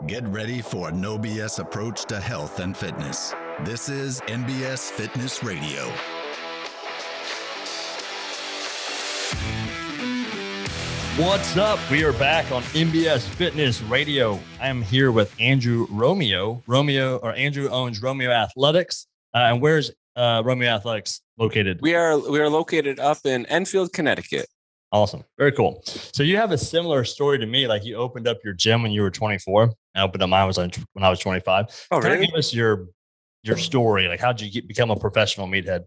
Get ready for a no BS approach to health and fitness. This is NBS Fitness Radio. What's up? We are back on NBS Fitness Radio. I am here with Andrew Romeo. Andrew owns Romeo Athletics. And where's Romeo Athletics located? We are located up in Enfield, Connecticut. Awesome. Very cool. So you have a similar story to me. Like you opened up your gym when you were 24. I opened up mine when I was 25. Oh, really? Give us your story. Like, how'd you become a professional meathead?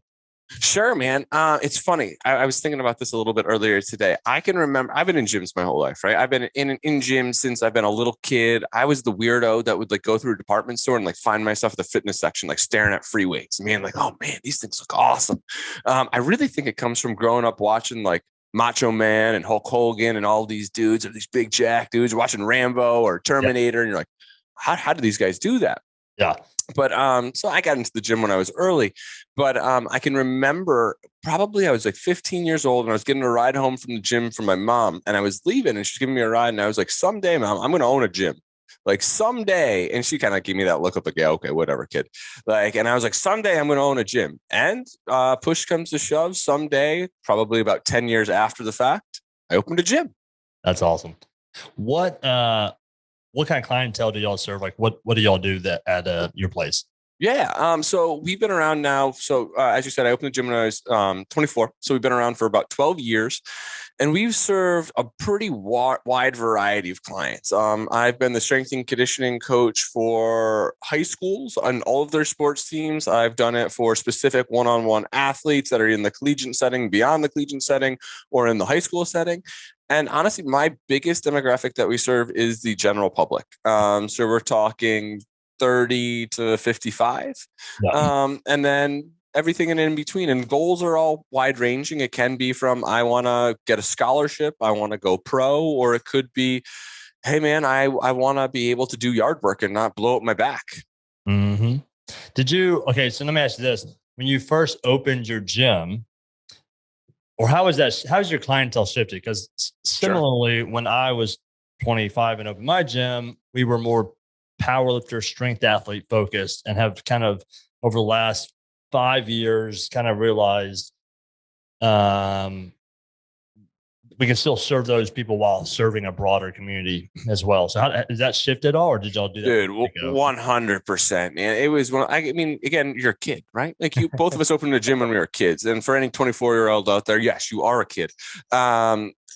Sure, man. It's funny. I was thinking about this a little bit earlier today. I can remember I've been in gyms my whole life, right? I've been in gyms since I've been a little kid. I was the weirdo that would like go through a department store and like find myself at the fitness section, like staring at free weights and being like, oh man, these things look awesome. I really think it comes from growing up watching like Macho Man and Hulk Hogan and all these dudes or these big jack dudes, watching Rambo or Terminator. And you're like, how do these guys do that? Yeah. But so I got into the gym when I was early, but I can remember probably I was like 15 years old and I was getting a ride home from the gym from my mom and I was leaving and she's giving me a ride. And I was like, someday, Mom, I'm going to own a gym. Like someday. And she kind of gave me that look of like, yeah, okay, whatever, kid. Like, and I was like, someday I'm going to own a gym. And push comes to shove, someday, probably about 10 years after the fact, I opened a gym. That's awesome. What kind of clientele do y'all serve? Like what do y'all do that at your place? Yeah. So we've been around now. So as you said, I opened the gym when I was 24. So we've been around for about 12 years and we've served a pretty wide variety of clients. I've been the strength and conditioning coach for high schools on all of their sports teams. I've done it for specific one-on-one athletes that are in the collegiate setting, beyond the collegiate setting, or in the high school setting. And honestly, my biggest demographic that we serve is the general public. So we're talking 30 to 55. Yeah. And then everything in between. And goals are all wide ranging. It can be from, I want to get a scholarship, I want to go pro, or it could be, hey man, I want to be able to do yard work and not blow up my back. Mm-hmm. So let me ask you this. When you first opened your gym, or how's your clientele shifted? Because similarly, when I was 25 and opened my gym, we were more powerlifter, strength athlete focused, and have kind of over the last 5 years kind of realized we can still serve those people while serving a broader community as well. So how does that shift at all, or did y'all do that? Dude, 100%, man. It was again, you're a kid, right? Like both of us opened a gym when we were kids. And for any 24-year-old out there, yes, you are a kid.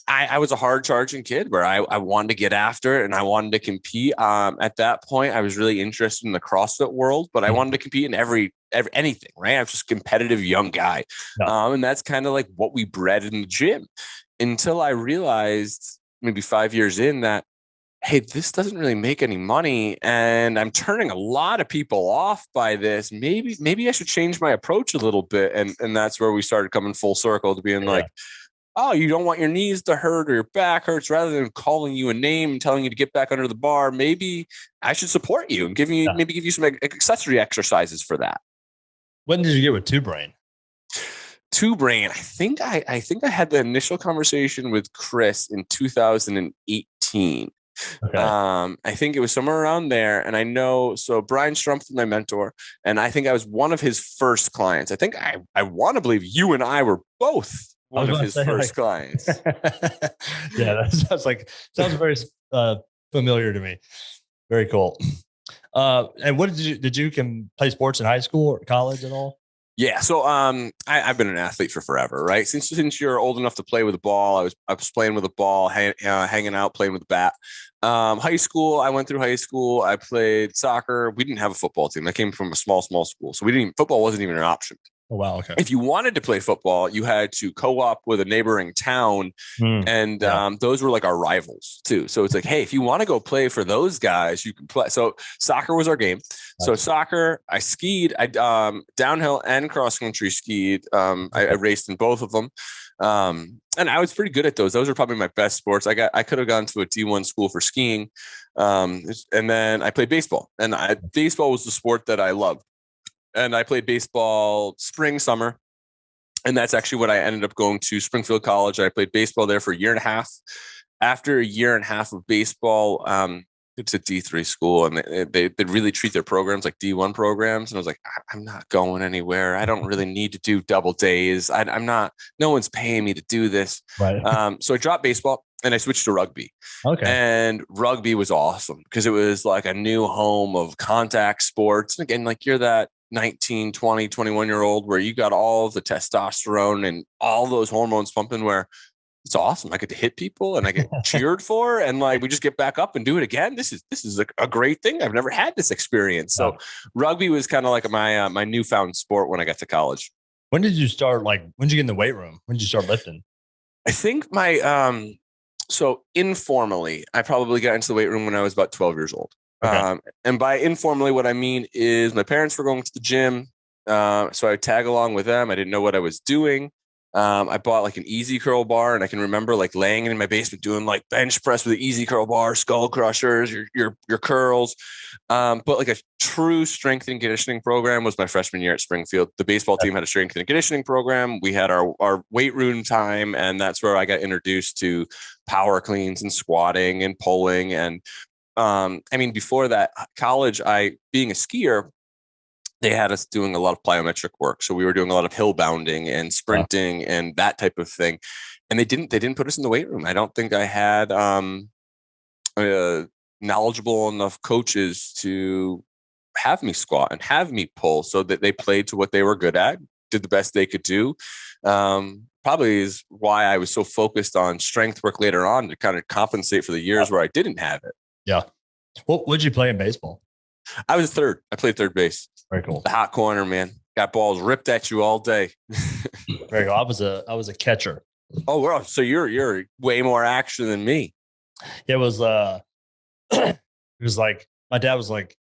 I was a hard charging kid where I wanted to get after it and I wanted to compete. At that point, I was really interested in the CrossFit world, but I wanted to compete in every anything, right? I was just a competitive young guy. Yeah. And that's kind of like what we bred in the gym until I realized maybe 5 years in that, hey, this doesn't really make any money and I'm turning a lot of people off by this. Maybe I should change my approach a little bit. And that's where we started coming full circle to being like, oh, you don't want your knees to hurt or your back hurts, rather than calling you a name and telling you to get back under the bar. Maybe I should support you and give you some accessory exercises for that. When did you get with Two Brain? Two Brain, I think I had the initial conversation with Chris in 2018. Okay. I think it was somewhere around there. And I know, so Brian Strumpf was my mentor, and I think I was one of his first clients. I think I want to believe you and I were both one of his first clients. Yeah, that sounds very familiar to me. Very cool. And what did you play sports in high school or college at all? Yeah. So I've been an athlete for forever, right? Since you're old enough to play with a ball, I was playing with a ball, hanging out, playing with a bat. High school, I went through high school. I played soccer. We didn't have a football team. I came from a small school. So football wasn't even an option. Oh, wow. Okay. If you wanted to play football, you had to co-op with a neighboring town. And those were like our rivals too. So it's like, hey, if you want to go play for those guys, you can play. So soccer was our game. So soccer, I skied, I downhill and cross country skied. I raced in both of them. And I was pretty good at those. Those are probably my best sports. I could have gone to a D1 school for skiing. And then I played baseball, and baseball was the sport that I loved. And I played baseball spring, summer. And that's actually what I ended up going to Springfield College. I played baseball there for a year and a half. After a year and a half of baseball, it's a D3 school, and they really treat their programs like D1 programs. And I was like, I'm not going anywhere. I don't really need to do double days. I'm not. No one's paying me to do this. Right. So I dropped baseball and I switched to rugby. Okay. And rugby was awesome because it was like a new home of contact sports. And again, like you're that 19, 20, 21-year-old where you got all the testosterone and all those hormones pumping, where it's awesome. I get to hit people and I get cheered for, and like we just get back up and do it again. This is a great thing. I've never had this experience. So rugby was kind of like my newfound sport when I got to college. When did you start? Like, when did you get in the weight room? When did you start lifting? I think so informally, I probably got into the weight room when I was about 12 years old. Okay. And by informally, what I mean is my parents were going to the gym. So I would tag along with them. I didn't know what I was doing. I bought like an easy curl bar, and I can remember like laying in my basement doing like bench press with an easy curl bar, skull crushers, your curls. But like a true strength and conditioning program was my freshman year at Springfield. The baseball team had a strength and conditioning program. We had our weight room time, and that's where I got introduced to power cleans and squatting and pulling. And I mean, before that, college, being a skier, they had us doing a lot of plyometric work. So we were doing a lot of hill bounding and sprinting and that type of thing. And they didn't put us in the weight room. I don't think I had knowledgeable enough coaches to have me squat and have me pull, so that they played to what they were good at, did the best they could do. Probably is why I was so focused on strength work later on, to kind of compensate for the years where I didn't have it. Yeah. What would you play in baseball? I was third. I played third base. Very cool. The hot corner, man. Got balls ripped at you all day. Very cool. I was a catcher. Oh, well, so you're way more action than me. It was it was like my dad was like,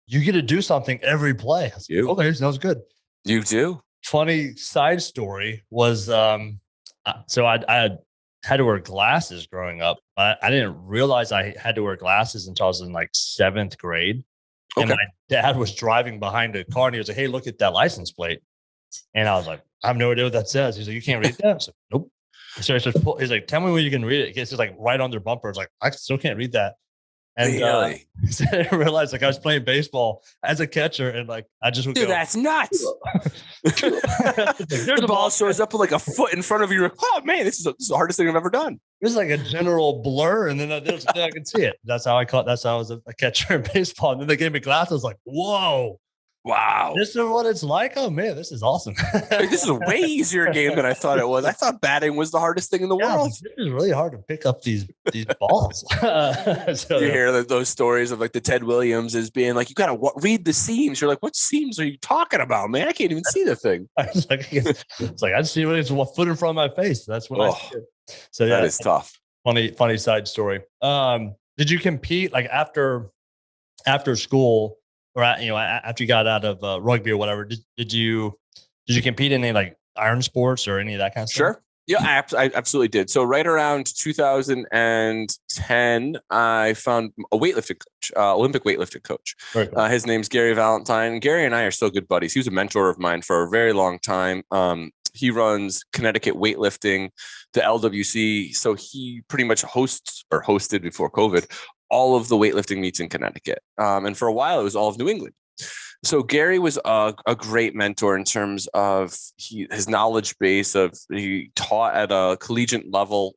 you get to do something every play. I was like, okay, sounds good. You do. Funny side story was so I had to wear glasses growing up. I didn't realize I had to wear glasses until I was in like 7th grade. And my dad was driving behind a car, and he was like, hey, look at that license plate. And I was like, I have no idea what that says. He's like, you can't read that? I was like, nope. So he's like, tell me when you can read it. It's just like right on their bumper. It's like, I still can't read that. And really? So I didn't realize like I was playing baseball as a catcher, and like I just would Dude, go, that's nuts. like, the ball shows up like a foot in front of you. Like, oh man, this is the hardest thing I've ever done. It was like a general blur, and then I could see it. That's how I was a catcher in baseball. And then they gave me glasses. I was like, whoa. Wow. This is what it's like. Oh man, this is awesome. This is a way easier game than I thought it was. I thought batting was the hardest thing in the world. This is really hard to pick up these balls. So, you hear those stories of like the Ted Williams as being like, you got to read the seams. You're like, what seams are you talking about, man? I can't even see the thing. I was like, it's like I just see when it's a foot in front of my face. That's what I see it. So yeah, that is tough. Funny side story. Did you compete like after school? Or after you got out of rugby or whatever, did you compete in any like iron sports or any of that kind of stuff? Sure. Yeah, I absolutely did. So right around 2010, I found a weightlifting coach, Olympic weightlifting coach. Cool. His name's Gary Valentine. Gary and I are still good buddies. He was a mentor of mine for a very long time. He runs Connecticut weightlifting, the LWC. So he pretty much hosted before COVID all of the weightlifting meets in Connecticut. And for a while, it was all of New England. So Gary was a great mentor in terms of his knowledge base he taught at a collegiate level.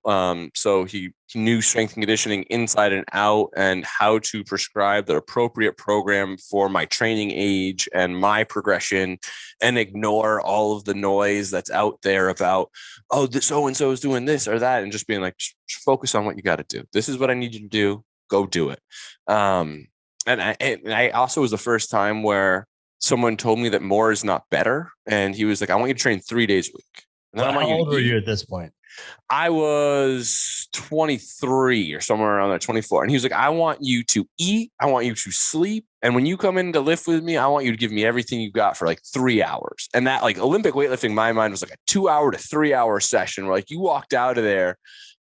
So he knew strength and conditioning inside and out, and how to prescribe the appropriate program for my training age and my progression, and ignore all of the noise that's out there about, oh, this so-and-so is doing this or that, and just being like, just focus on what you got to do. This is what I need you to do. Go do it. And I also was the first time where someone told me that more is not better. And he was like, I want you to train 3 days a week. How old were you at this point? I was 23 or somewhere around there, 24. And he was like, I want you to eat. I want you to sleep. And when you come in to lift with me, I want you to give me everything you got for like 3 hours. And that, like, Olympic weightlifting, in my mind, was like a 2 hour to 3 hour session where like you walked out of there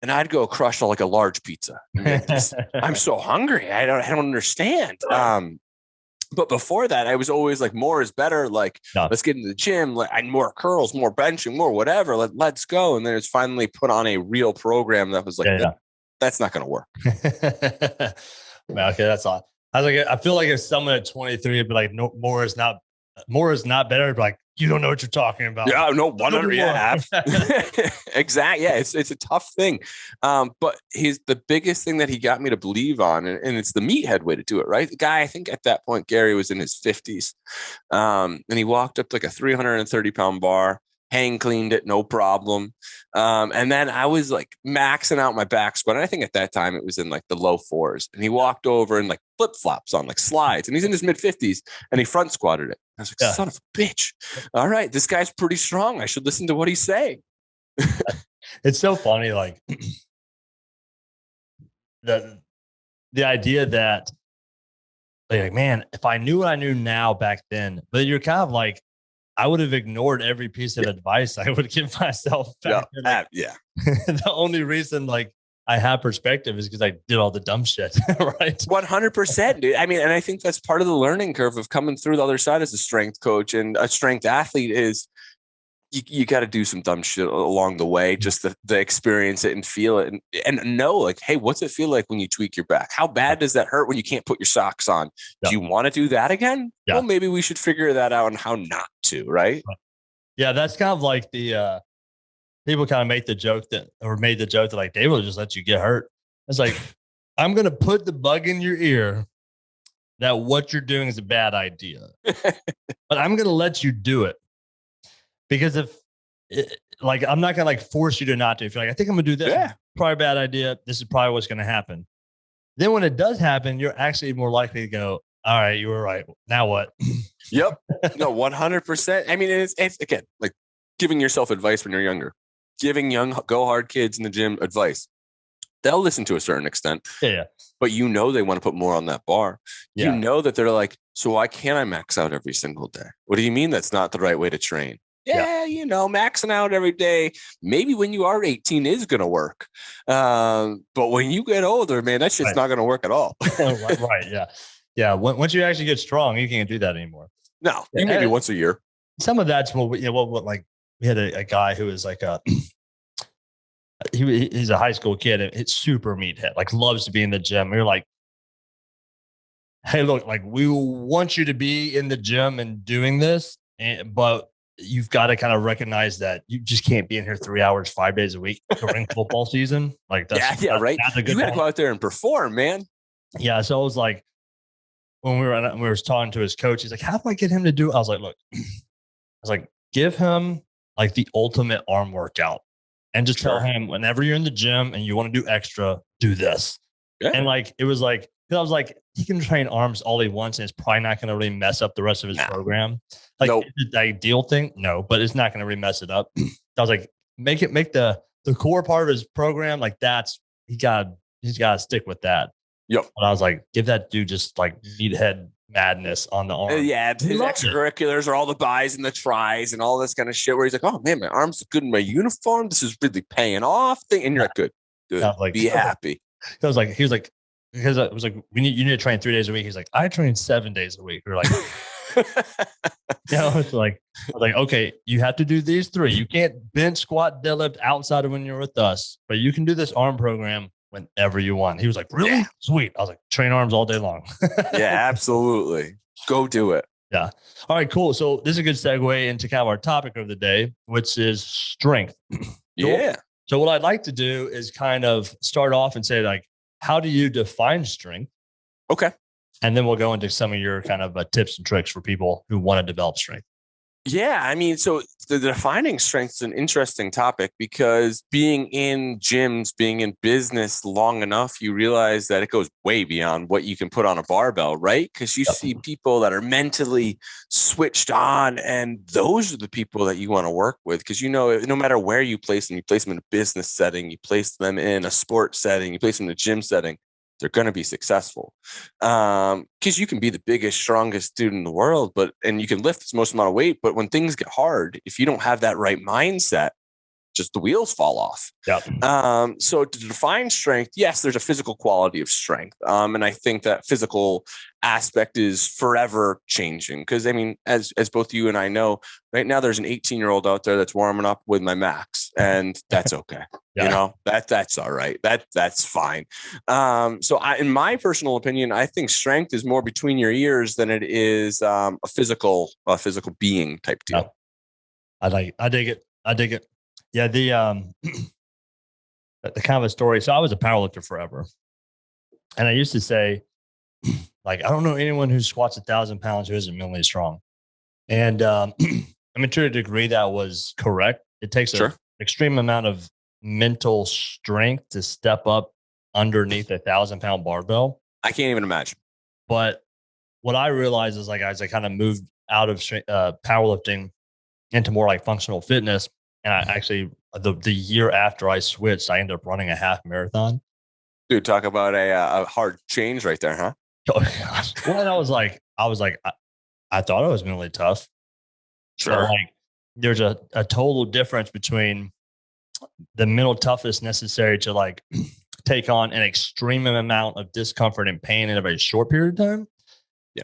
and I'd go crush like a large pizza. I'm so hungry. I don't understand. But before that, I was always like, more is better. Like, let's get into the gym. Like, more curls, more benching, more whatever. Let's go. And then it's finally put on a real program that was like, that's not going to work. Okay, that's all. I feel like if someone at 23 would be like, no, more is not better. I'd be like, you don't know what you're talking about. Yeah, no, 100. Yeah, exactly. Yeah, it's a tough thing. But the biggest thing that he got me to believe on, and it's the meathead way to do it, right? The guy, I think at that point, Gary was in his 50s. And he walked up to like a 330-pound bar, hang cleaned it, no problem. And then I was like maxing out my back squat. And I think at that time it was in like the low 4s. And he walked over and like flip flops on like slides. And he's in his mid 50s and he front squatted it. I was like, son of a bitch. All right, this guy's pretty strong. I should listen to what he's saying. It's so funny. Like the idea that like, man, if I knew what I knew now back then, but you're kind of like, I would have ignored every piece of advice I would give myself. Back then. The only reason like I have perspective is because I did all the dumb shit, right? 100%, dude. I mean, and I think that's part of the learning curve of coming through the other side as a strength coach and a strength athlete is you got to do some dumb shit along the way, just the experience it and feel it and know like, hey, what's it feel like when you tweak your back? How bad does that hurt when you can't put your socks on? Do you want to do that again? Well, maybe we should figure that out and how not to, right? Yeah, that's kind of like the people kind of made the joke that like they will just let you get hurt. It's like, I'm gonna put the bug in your ear that what you're doing is a bad idea, but I'm gonna let you do it. Because like, I'm not going to like force you to not do. If you're like, I think I'm going to do this, probably a bad idea. This is probably what's going to happen. Then when it does happen, you're actually more likely to go, all right, you were right. Now what? Yep. No, 100%. I mean, it's again, like giving yourself advice when you're younger, giving young go hard kids in the gym advice. They'll listen to a certain extent, but they want to put more on that bar. You know that they're like, so why can't I max out every single day? What do you mean that's not the right way to train? Maxing out every day, maybe when you are 18 is going to work. But when you get older, man, that shit's not going to work at all. Right. Yeah. Yeah. Once you actually get strong, you can't do that anymore. No, maybe once a year. Some of that's what like we had a guy who was like he's a high school kid. It's super meathead, like loves to be in the gym. We were like, hey, look, like we want you to be in the gym and doing this, but you've got to kind of recognize that you just can't be in here 3 hours, 5 days a week during football season. Like that's right. You got to go out there and perform, man. Yeah. So I was like, when we were talking to his coach, he's like, how do I get him to do it? I was like, look, give him like the ultimate arm workout and just tell him whenever you're in the gym and you want to do extra, do this. Yeah. And like, it was like, I was like, he can train arms all he wants, and it's probably not going to really mess up the rest of his program. Like the ideal thing, no, but it's not going to really mess it up. I was like, make the core part of his program like he's got to stick with that. Yep. And I was like, give that dude just like meathead madness on the arm. Yeah, his extracurriculars are all the buys and the tries and all this kind of shit. Where he's like, oh man, my arms are good in my uniform. This is really paying off. And you're like, good. Like, be happy. He was like, because I was like, you need to train 3 days a week. He's like, I train 7 days a week. We're like, it's like, I was like, okay, you have to do these 3. You can't bench, squat, deadlift outside of when you're with us, but you can do this arm program whenever you want. He was like, really? Yeah. Sweet. I was like, train arms all day long. Yeah, absolutely. Go do it. Yeah. All right, cool. So this is a good segue into kind of our topic of the day, which is strength. Yeah. So what I'd like to do is kind of start off and say like, how do you define strength? Okay. And then we'll go into some of your kind of tips and tricks for people who want to develop strength. Yeah. I mean, so the defining strength is an interesting topic because being in gyms, being in business long enough, you realize that it goes way beyond what you can put on a barbell, right? Because you see people that are mentally switched on, and those are the people that you want to work with. Because, no matter where you place them in a business setting, you place them in a sports setting, you place them in a gym setting, they're going to be successful. Because you can be the biggest, strongest dude in the world, and you can lift the most amount of weight. But when things get hard, if you don't have that right mindset, just the wheels fall off. Yep. So to define strength, yes, there's a physical quality of strength. And I think that physical aspect is forever changing. Because I mean, as both you and I know, right now there's an 18-year-old out there that's warming up with my max, and that's okay. Yeah. You know, that's all right. That's fine. So in my personal opinion, I think strength is more between your ears than it is a physical being type deal. Yeah. I dig it. Yeah. The kind of a story. So I was a powerlifter forever. And I used to say, like, I don't know anyone who squats 1,000 pounds who isn't mentally strong. And I mean, to a degree, that was correct. It takes an extreme amount of mental strength to step up underneath 1,000-pound barbell. I can't even imagine. But what I realized is, like, as I kind of moved out of powerlifting into more like functional fitness, and I actually the year after I switched, I ended up running a half marathon. Dude, talk about a hard change right there, huh? Oh gosh. Well, and I was like, I thought I was mentally tough. Sure. But like, there's a total difference between the mental toughness necessary to like take on an extreme amount of discomfort and pain in a very short period of time. Yeah.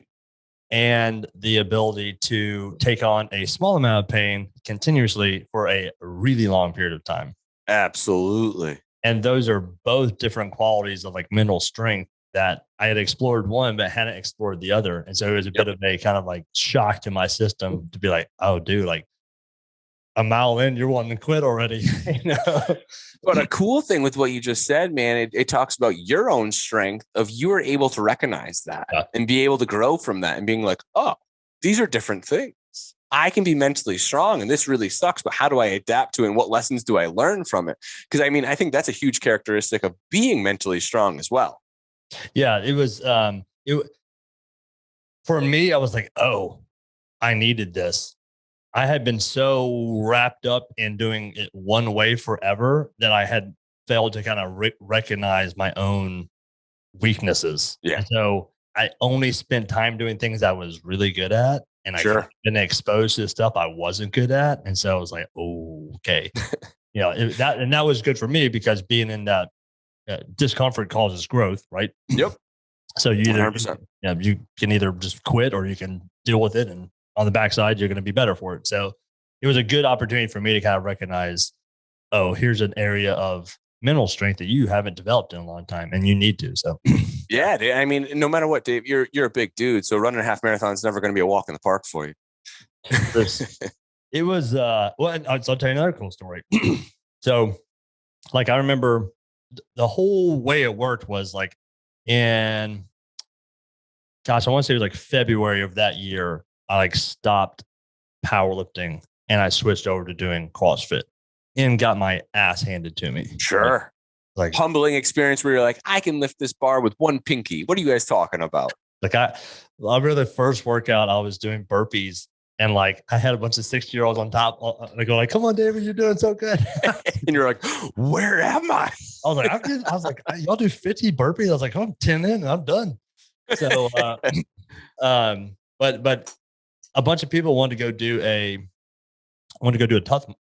And the ability to take on a small amount of pain continuously for a really long period of time. Absolutely. And those are both different qualities of like mental strength that I had explored one, but hadn't explored the other. And so it was a bit of a kind of like shock to my system to be like, oh, dude, like a mile in, you're wanting to quit already. You know? But a cool thing with what you just said, man, it talks about your own strength of you are able to recognize that and be able to grow from that and being like, oh, these are different things. I can be mentally strong and this really sucks, but how do I adapt to it and what lessons do I learn from it? Because I mean, I think that's a huge characteristic of being mentally strong as well. Yeah, it was for me, I was like, oh, I needed this. I had been so wrapped up in doing it one way forever that I had failed to kind of recognize my own weaknesses. Yeah. And so I only spent time doing things I was really good at. And I been exposed to stuff I wasn't good at. And so I was like, oh, okay. You know, that was good for me because being in that discomfort causes growth, right? Yep. So you either 100%. you can either just quit or you can deal with it, and on the backside you're going to be better for it. So it was a good opportunity for me to kind of recognize, oh, here's an area of mental strength that you haven't developed in a long time, and you need to. So yeah, I mean, no matter what, Dave, you're a big dude, so running a half marathon is never going to be a walk in the park for you. It was well, I'll tell you another cool story. So, like, I remember the whole way it worked was like I want to say it was like February of that year, I like stopped powerlifting and I switched over to doing CrossFit and got my ass handed to me. Sure. Like humbling experience where you're like, I can lift this bar with one pinky. What are you guys talking about? Like I remember the first workout I was doing burpees and like I had a bunch of 60-year-olds on top. They go like, come on, David, you're doing so good. And you're like, where am I? I was like, y'all do 50 burpees. I was like, I'm 10 in and I'm done. So, but a bunch of people wanted to go do a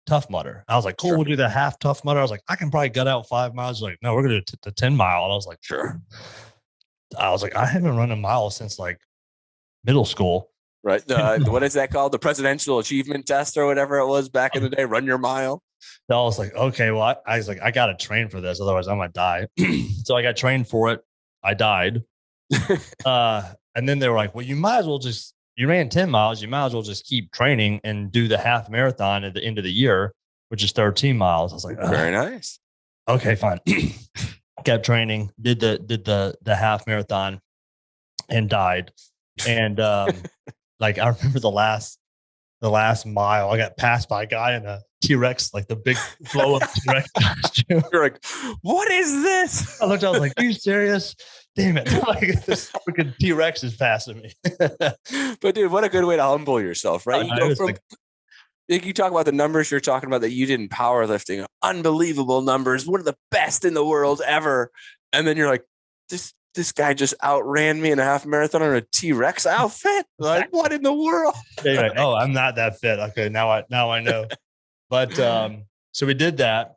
tough mudder. I was like, cool, we'll do the half tough mudder. I was like, I can probably gut out 5 miles. Like, no, we're going to do the 10 mile. And I was like, sure. I was like, I haven't run a mile since like middle school. Right. What is that called? The presidential achievement test or whatever it was back in the day. Run your mile. So I was like, okay, well, I was like, I got to train for this. Otherwise I'm going to die. So I got trained for it. I died. And then they were like, well, you ran 10 miles. You might as well just keep training and do the half marathon at the end of the year, which is 13 miles. I was like, very nice. Okay, fine. Kept training, did the half marathon and died. And like, I remember the last mile, I got passed by a guy in a T-Rex, like the big blow up T-Rex costume. You're like, what is this? I was like, are you serious? Damn it. Like this freaking T-Rex is passing me. But dude, what a good way to humble yourself, right? You talk about the numbers you're talking about that you did in powerlifting, unbelievable numbers, one of the best in the world ever. And then you're like, this guy just outran me in a half marathon in a T-Rex outfit. Like, what in the world? Like, oh, I'm not that fit. Okay, now I know. But so we did that.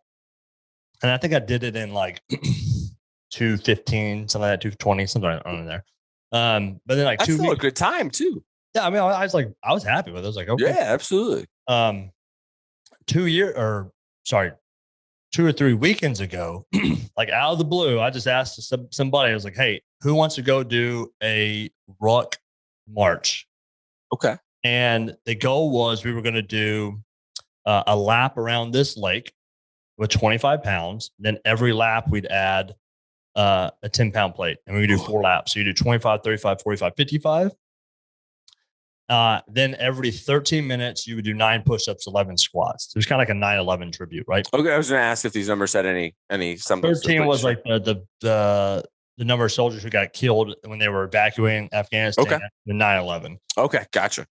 And I think I did it in like 2:15, something like that, 2:20, something on there. But then like That's 2 still a weeks. good time too. Yeah, I mean, I was happy with it. I was like, okay. Yeah, absolutely. 2 or 3 weekends ago, like out of the blue, I just asked somebody, I was like, hey, who wants to go do a ruck march? Okay. And the goal was we were going to do a lap around this lake with 25 pounds. Then every lap we'd add a 10-pound plate, and we would do 4 laps. So you do 25, 35, 45, 55. Then every 13 minutes, you would do 9 push-ups, 11 squats. So it was kind of like a 9/11 tribute, right? Okay, I was going to ask if these numbers had any semblance. 13 was like the number of soldiers who got killed when they were evacuating Afghanistan. Okay. The 9/11. Okay, gotcha.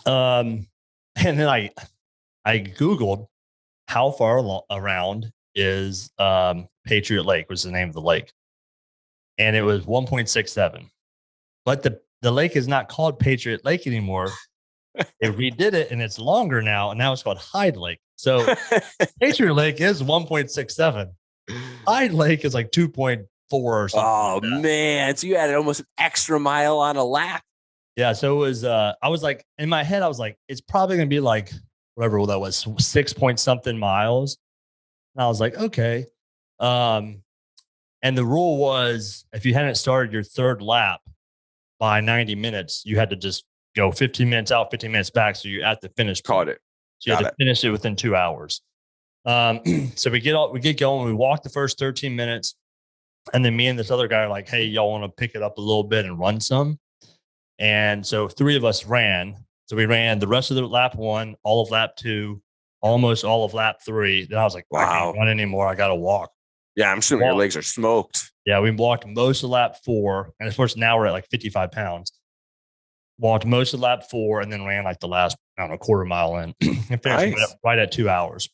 And then I Googled how far around is Patriot Lake, was the name of the lake. And it was 1.67. But the lake is not called Patriot Lake anymore. They redid it, and it's longer now, and now it's called Hyde Lake. So Patriot Lake is 1.67. Hyde Lake is like 2.4 or something. Oh, like man. So you added almost an extra mile on a lap. Yeah. So it was, I was like, in my head, I was like, it's probably going to be like, whatever that was, 6 point something miles. And I was like, okay. And the rule was if you hadn't started your third lap by 90 minutes, you had to just go 15 minutes out, 15 minutes back. So you're at the finish. Caught it. So you had to finish it within 2 hours. So we get going. We walk the first 13 minutes. And then me and this other guy are like, hey, y'all want to pick it up a little bit and run some? And so 3 of us ran. So we ran the rest of the lap 1, all of lap 2, almost all of lap 3. Then I was like, wow, I can't run anymore. I got to walk. Yeah, I'm assuming your legs are smoked. Yeah, we walked most of lap 4. And of course, now we're at like 55 pounds. Walked most of lap 4 and then ran like the last, I don't know, quarter mile in and finished right at 2 hours.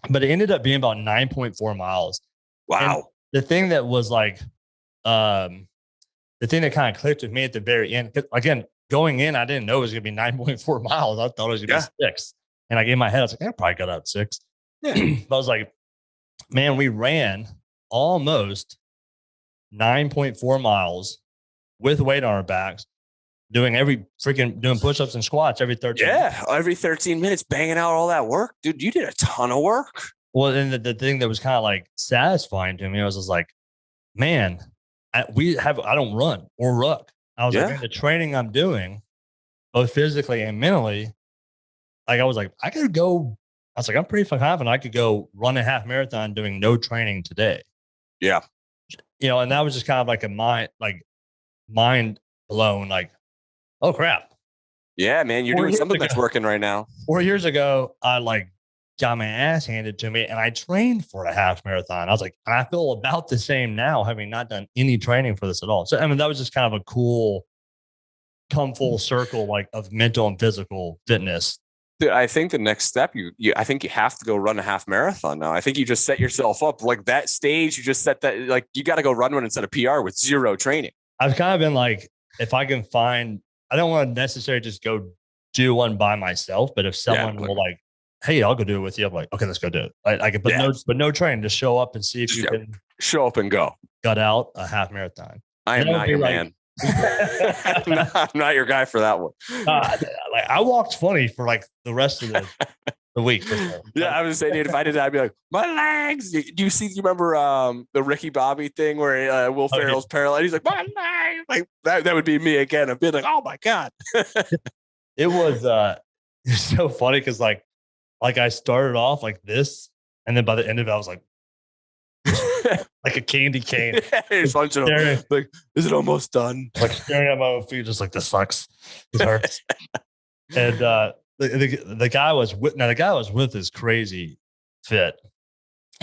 But it ended up being about 9.4 miles. Wow. And the thing that was like, the thing that kind of clicked with me at the very end, again, going in, I didn't know it was going to be 9.4 miles. I thought it was going to be 6. And like in my head, I was like, I probably got out 6. Yeah. But I was like, man, we ran almost 9.4 miles with weight on our backs, doing push-ups and squats every 13 minutes. Every 13 minutes, banging out all that work. Dude, you did a ton of work. Well, and the thing that was kind of like satisfying to me, I was just like, man, I don't run or ruck. I was like, man, the training I'm doing, both physically and mentally, like I was like, I could go. I was like, I'm pretty confident I could go run a half marathon doing no training today. Yeah. And that was just kind of like mind blown, like, oh crap. Yeah, man, you're doing something that's working right now. 4 years ago, I like got my ass handed to me and I trained for a half marathon. I was like, and I feel about the same now, having not done any training for this at all. So, I mean, that was just kind of a cool come full circle, like of mental and physical fitness. Dude, I think the next step, I think you have to go run a half marathon now. I think you just set yourself up like that stage. You just set that, like, you got to go run one instead of PR with 0 training. I've kind of been like, if I can find, I don't want to necessarily just go do one by myself, but if someone will like, hey, I'll go do it with you. I'm like, okay, let's go do it. I can, but no training, just show up and see if you can show up and go. Gut out a half marathon. I am not your man. I'm not your guy for that one. Like I walked funny for like the rest of the week. For sure. Yeah, I was saying, if I did that, I'd be like, my legs. Do you remember the Ricky Bobby thing where Will Ferrell's parallel? He's like, my legs. Like that would be me again. I'd be like, oh my God. It was so funny because like I started off like this, and then by the end of it, I was like like a candy cane. Like, is it almost done? Like staring at my own feet, just like, this sucks. This hurts. And the guy was with his crazy fit.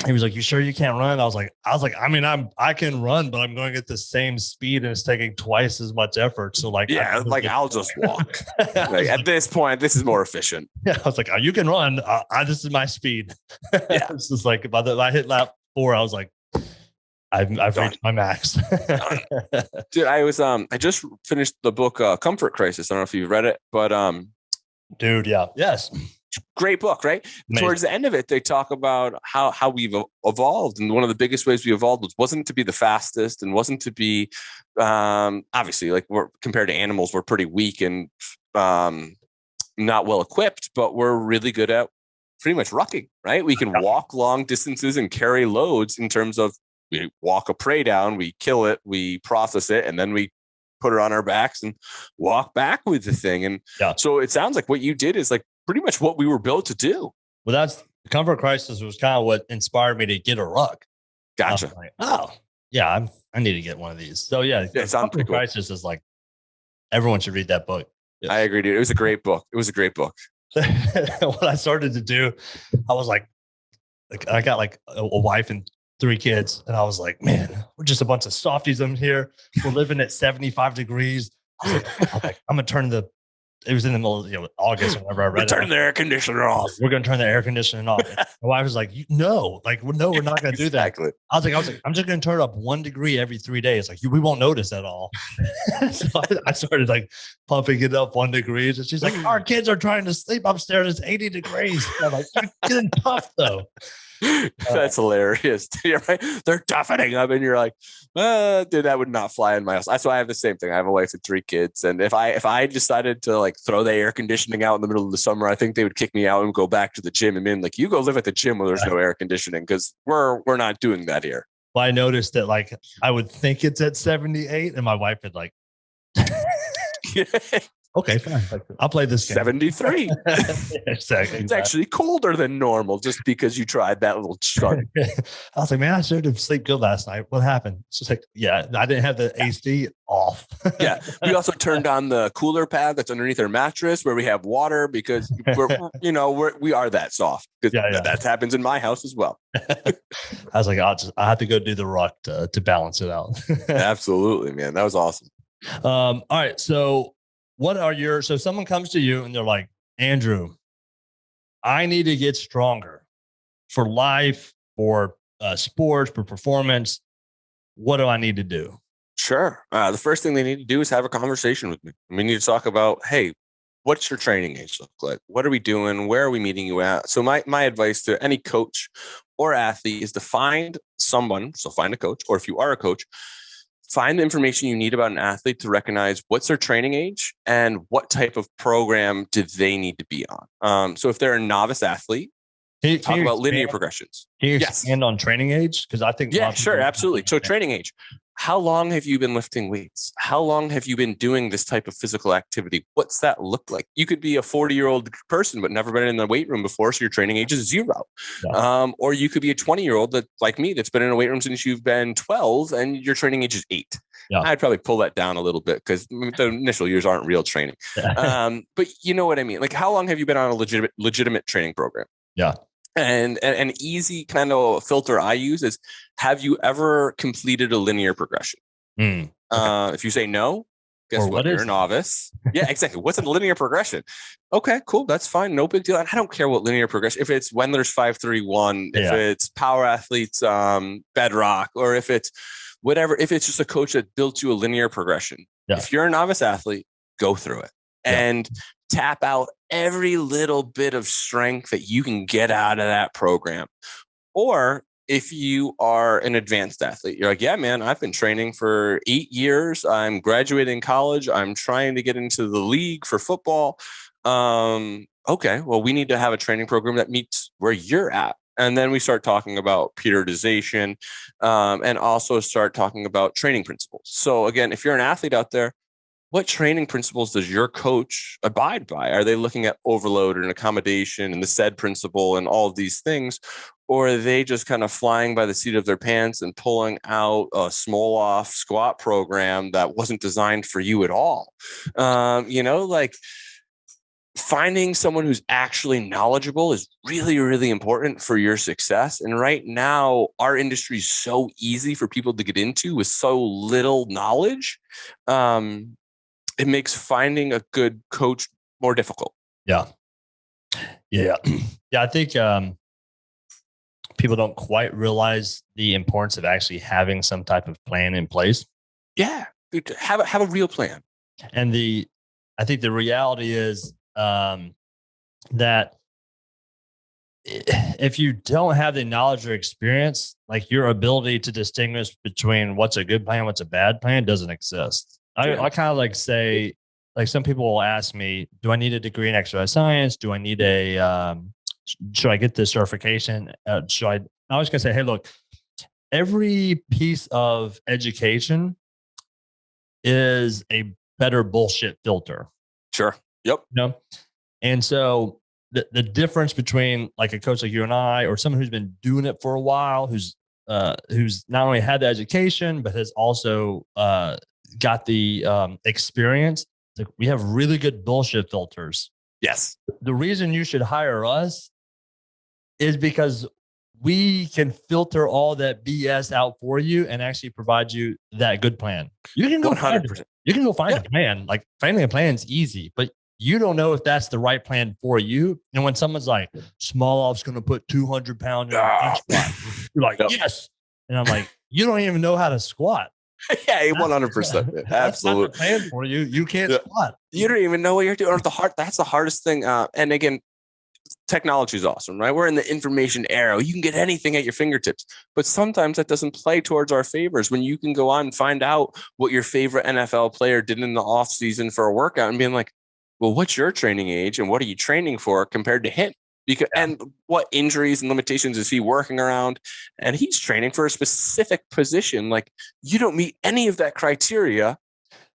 He was like, "You sure you can't run?" I was like, I mean, I can run, but I'm going at the same speed and it's taking twice as much effort. So like, I'll just walk. Like, at this point, this is more efficient. Yeah, I was like, you can run. This is my speed. Yeah, it's just like by I hit lap 4, I was like, I've reached my max. Dude, I just finished the book Comfort Crisis. I don't know if you've read it, but dude, yeah, yes. Great book, right? Amazing. Towards the end of it, they talk about how we've evolved. And one of the biggest ways we evolved wasn't to be the fastest and wasn't to be, obviously, like we're compared to animals, we're pretty weak and not well equipped, but we're really good at pretty much rucking, right? We can walk long distances and carry loads in terms of we walk a prey down, we kill it, we process it, and then we put it on our backs and walk back with the thing. And so it sounds like what you did is like pretty much what we were built to do. Well, that's Comfort Crisis was kind of what inspired me to get a ruck. Gotcha. Like, oh, yeah, I need to get one of these. So yeah, Comfort Crisis is like, everyone should read that book. Yes. I agree, dude. It was a great book. It was a great book. What I started to do, I was like I got like a wife and 3 kids, and I was like, man, we're just a bunch of softies in here. We're living at 75 degrees. I was like, I'm gonna turn it was in the middle of August whenever I read turn the air conditioner off. We're gonna turn the air conditioning off. My wife was like, no, we're not gonna do that. Exactly. I was like, I'm just gonna turn it up 1 degree every 3 days. Like we won't notice at all. So I started like pumping it up 1 degree. And she's like, our kids are trying to sleep upstairs. It's 80 degrees. I'm like, you're getting tough though. That's hilarious. You're right. They're toughening up, and you're like, dude, that would not fly in my house. That's why I have the same thing. I have a wife and 3 kids, and if I decided to like throw the air conditioning out in the middle of the summer, I think they would kick me out and go back to the gym. And then like, you go live at the gym where there's no air conditioning, because we're not doing that here. Well, I noticed that like I would think it's at 78, and my wife would like. Okay, fine. I'll play this game. 73. Exactly. It's actually colder than normal just because you tried that little chunk. I was like, man, I should have slept good last night. What happened? She's like, yeah, I didn't have the AC off. Yeah. We also turned on the cooler pad that's underneath our mattress where we have water, because we are that soft. Yeah. That happens in my house as well. I was like, I have to go do the ruck to balance it out. Absolutely, man. That was awesome. All right. So so someone comes to you and they're like, Andrew, I need to get stronger for life, for sports, for performance. What do I need to do? Sure. The first thing they need to do is have a conversation with me. We need to talk about, hey, what's your training age look like? What are we doing? Where are we meeting you at? So my advice to any coach or athlete is to find someone. So find a coach, or if you are a coach, find the information you need about an athlete to recognize what's their training age and what type of program do they need to be on. So if they're a novice athlete, talk about linear progressions. Can you expand on training age? Because I think sure, absolutely. So training age. How long have you been lifting weights? How long have you been doing this type of physical activity? What's that look like? You could be a 40-year-old person, but never been in the weight room before, so your training age is 0. Yeah. Or you could be a 20-year-old that, like me, that's been in a weight room since you've been 12, and your training age is 8. Yeah. I'd probably pull that down a little bit because the initial years aren't real training. But you know what I mean? Like, how long have you been on a legitimate training program? Yeah. And an easy kind of filter I use is, have you ever completed a linear progression? Okay. If you say no, guess what? You're a novice. Yeah, exactly. What's a linear progression? Okay, cool. That's fine. No big deal. And I don't care what linear progression, if it's Wendler's 5-3-1, if it's power athletes, bedrock, or if it's whatever, if it's just a coach that built you a linear progression. Yeah. If you're a novice athlete, go through it and tap out every little bit of strength that you can get out of that program. Or if you are an advanced athlete, you're like, yeah, man, I've been training for 8 years. I'm graduating college. I'm trying to get into the league for football. Okay, well, we need to have a training program that meets where you're at. And then we start talking about periodization, and also start talking about training principles. So again, if you're an athlete out there, what training principles does your coach abide by? Are they looking at overload and accommodation and the SAID principle and all of these things? Or are they just kind of flying by the seat of their pants and pulling out a small off squat program that wasn't designed for you at all? Like finding someone who's actually knowledgeable is really, really important for your success. And right now, our industry is so easy for people to get into with so little knowledge. It makes finding a good coach more difficult. Yeah. I think people don't quite realize the importance of actually having some type of plan in place. Yeah, have a real plan. And I think the reality is that if you don't have the knowledge or experience, like your ability to distinguish between what's a good plan, what's a bad plan doesn't exist. I kind of like say, like some people will ask me, do I need a degree in exercise science? Do I need should I get this certification? I was going to say, hey, look, every piece of education is a better bullshit filter. Sure. Yep. You know? And so the difference between like a coach like you and I, or someone who's been doing it for a while, who's not only had the education, but has also got the experience. Like we have really good bullshit filters. Yes. The reason you should hire us is because we can filter all that BS out for you and actually provide you that good plan. You can go 100%. You can go find a plan. Like finding a plan is easy, but you don't know if that's the right plan for you. And when someone's like, small off's going to put 200 pounds in a bench squat, you're like, yes. And I'm like, you don't even know how to squat. Yeah, 100%. Absolutely. That's plan for you. You can't squat. You don't even know what you're doing. Or that's the hardest thing. And again, technology is awesome, right? We're in the information era. You can get anything at your fingertips, but sometimes that doesn't play towards our favors when you can go on and find out what your favorite NFL player did in the off season for a workout and being like, well, what's your training age and what are you training for compared to him? Because and what injuries and limitations is he working around? And he's training for a specific position. Like you don't meet any of that criteria.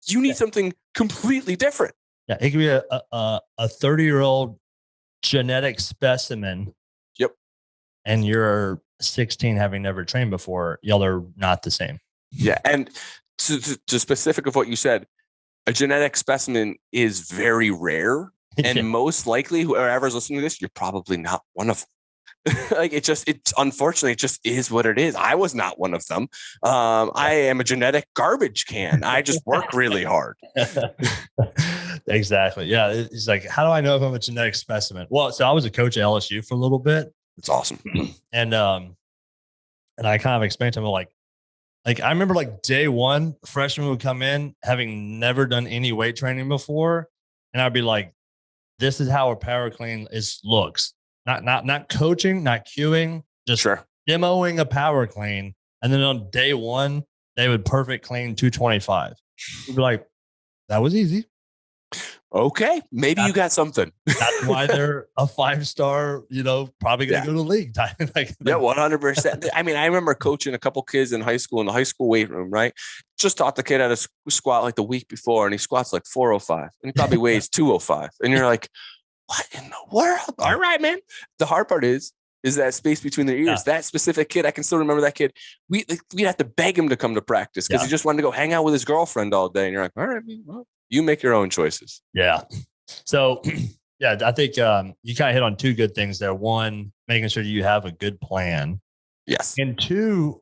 You need something completely different. Yeah, it could be a 30-year-old genetic specimen. Yep. And you're 16 having never trained before. Y'all are not the same. Yeah. And to specific of what you said, a genetic specimen is very rare. And most likely whoever's listening to this, you're probably not one of them. Like unfortunately, it just is what it is. I was not one of them. I am a genetic garbage can. I just work really hard. Exactly. Yeah. It's like, how do I know if I'm a genetic specimen? Well, so I was a coach at LSU for a little bit. It's awesome. And I kind of explained to him like I remember like day one, freshmen would come in having never done any weight training before. And I'd be like, this is how a power clean looks. Not coaching, not cueing, just demoing a power clean. And then on day one, they would perfect clean 225. We'd be like, that was easy. Okay, maybe you got something. That's why they're a 5-star, probably going to go to the league. Yeah, 100%. I mean, I remember coaching a couple kids in high school weight room, right? Just taught the kid how to squat like the week before, and he squats like 405, and he probably weighs 205. And you're like, what in the world? All right, man. The hard part is that space between their ears. Yeah. That specific kid, I can still remember that kid. We'd have to beg him to come to practice because he just wanted to go hang out with his girlfriend all day. And you're like, all right, well, you make your own choices. Yeah. So, yeah, I think you kind of hit on two good things there. One, making sure you have a good plan. Yes. And two,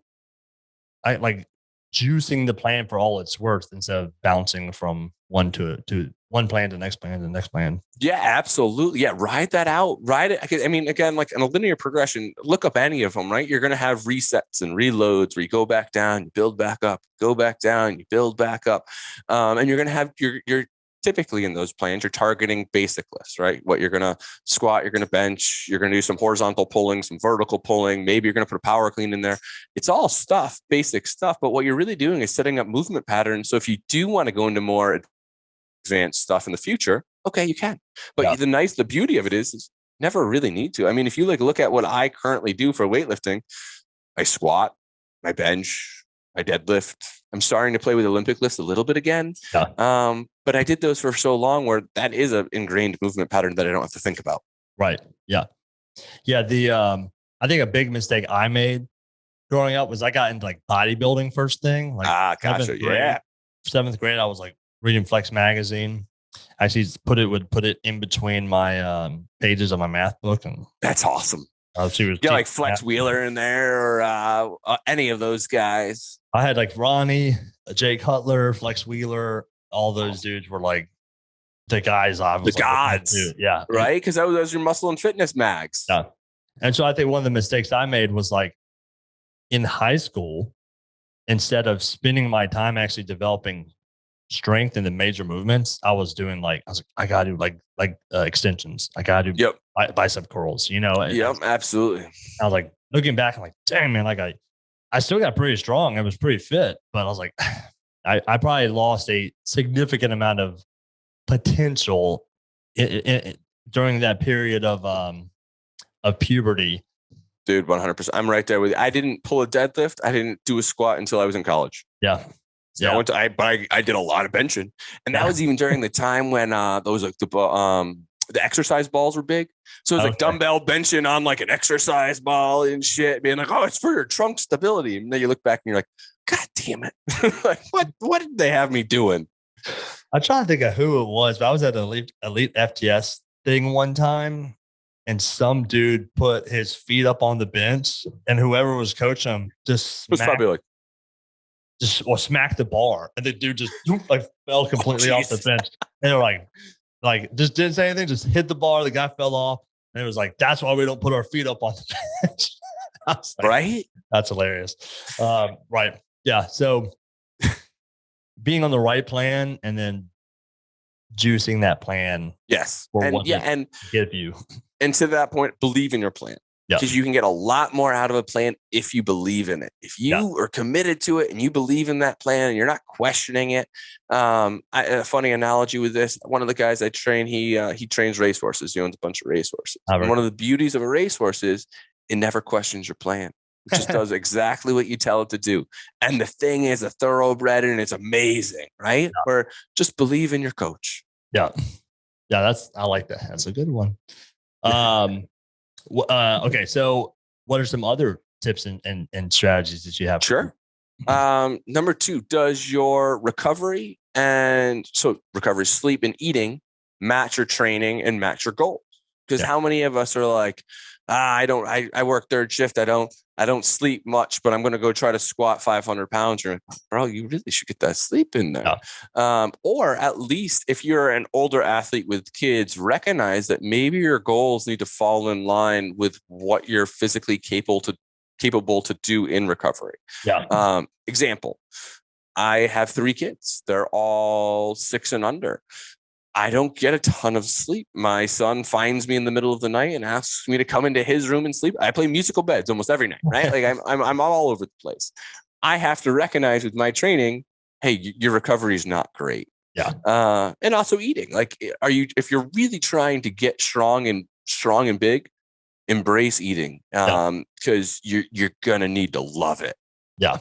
I like juicing the plan for all it's worth instead of bouncing from one to one plan to the next plan to the next plan. Yeah, absolutely. Yeah, ride that out. Ride it. I mean, again, like in a linear progression, look up any of them, right? You're going to have resets and reloads where you go back down, you build back up, go back down, you build back up. And you're going to have you're typically in those plans, you're targeting basic lifts, right? What you're going to squat, you're going to bench, you're going to do some horizontal pulling, some vertical pulling. Maybe you're going to put a power clean in there. It's all stuff, basic stuff. But what you're really doing is setting up movement patterns. So if you do want to go into more advanced stuff in the future, okay, you can. But the beauty of it is never really need to. I mean, if you look at what I currently do for weightlifting, I squat, I bench, I deadlift. I'm starting to play with Olympic lifts a little bit again. Yeah. But I did those for so long where that is an ingrained movement pattern that I don't have to think about. Right. Yeah. Yeah. I think a big mistake I made growing up was I got into like bodybuilding first thing. Like gotcha. Yeah. 7th grade, I was like reading Flex magazine. Actually put it in between my pages of my math book. And that's awesome. She was like Flex Wheeler in there or any of those guys. I had like Ronnie, Jake Cutler, Flex Wheeler. All those dudes were like the guys. The gods. Yeah. Right. Because those are your muscle and fitness mags. Yeah. And so I think one of the mistakes I made was like in high school, instead of spending my time actually developing strength and the major movements, I was like, I gotta do like extensions. I gotta do bicep curls, you know? Yep. Absolutely. I was like, looking back, I'm like, dang, man, like I still got pretty strong. I was pretty fit, but I was like, I probably lost a significant amount of potential during that period of puberty. Dude, 100%. I'm right there with you. I didn't pull a deadlift. I didn't do a squat until I was in college. Yeah. So I did a lot of benching, and that was even during the time when those like the exercise balls were big. So it was like dumbbell benching on like an exercise ball and shit, being like, oh, it's for your trunk stability. And then you look back and you're like, God damn it. Like, what did they have me doing? I'm trying to think of who it was, but I was at an elite FTS thing one time, and some dude put his feet up on the bench, and whoever was coaching him just smacked the bar, and the dude just like fell completely off the bench. And they were like just didn't say anything, just hit the bar. The guy fell off, and it was like, that's why we don't put our feet up on the bench. I was like, right? That's hilarious. Right. Yeah. So being on the right plan and then juicing that plan. Yes. And give you. And to that point, believe in your plan. Because you can get a lot more out of a plan if you believe in it. If you are committed to it and you believe in that plan and you're not questioning it. A funny analogy with this, one of the guys I train, he trains racehorses. He owns a bunch of racehorses. And one of the beauties of a racehorse is it never questions your plan. It just does exactly what you tell it to do. And the thing is a thoroughbred and it's amazing, right? Yeah. Where just believe in your coach. Yeah. Yeah, I like that. That's a good one. Okay, so what are some other tips and strategies that you have? Sure. Number 2, does your recovery sleep and eating match your training and match your goals? Because how many of us are like, I work third shift. I don't sleep much, but I'm going to go try to squat 500 pounds. You're like, bro, you really should get that sleep in there. Yeah. Or at least if you're an older athlete with kids, recognize that maybe your goals need to fall in line with what you're physically capable to do in recovery. Yeah. Example, I have 3 kids. They're all 6 and under. I don't get a ton of sleep. My son finds me in the middle of the night and asks me to come into his room and sleep. I play musical beds almost every night, right? Like I'm all over the place. I have to recognize with my training, hey, your recovery is not great. Yeah. And also eating. Like, if you're really trying to get strong and big, embrace eating. Because you're gonna need to love it. Yeah.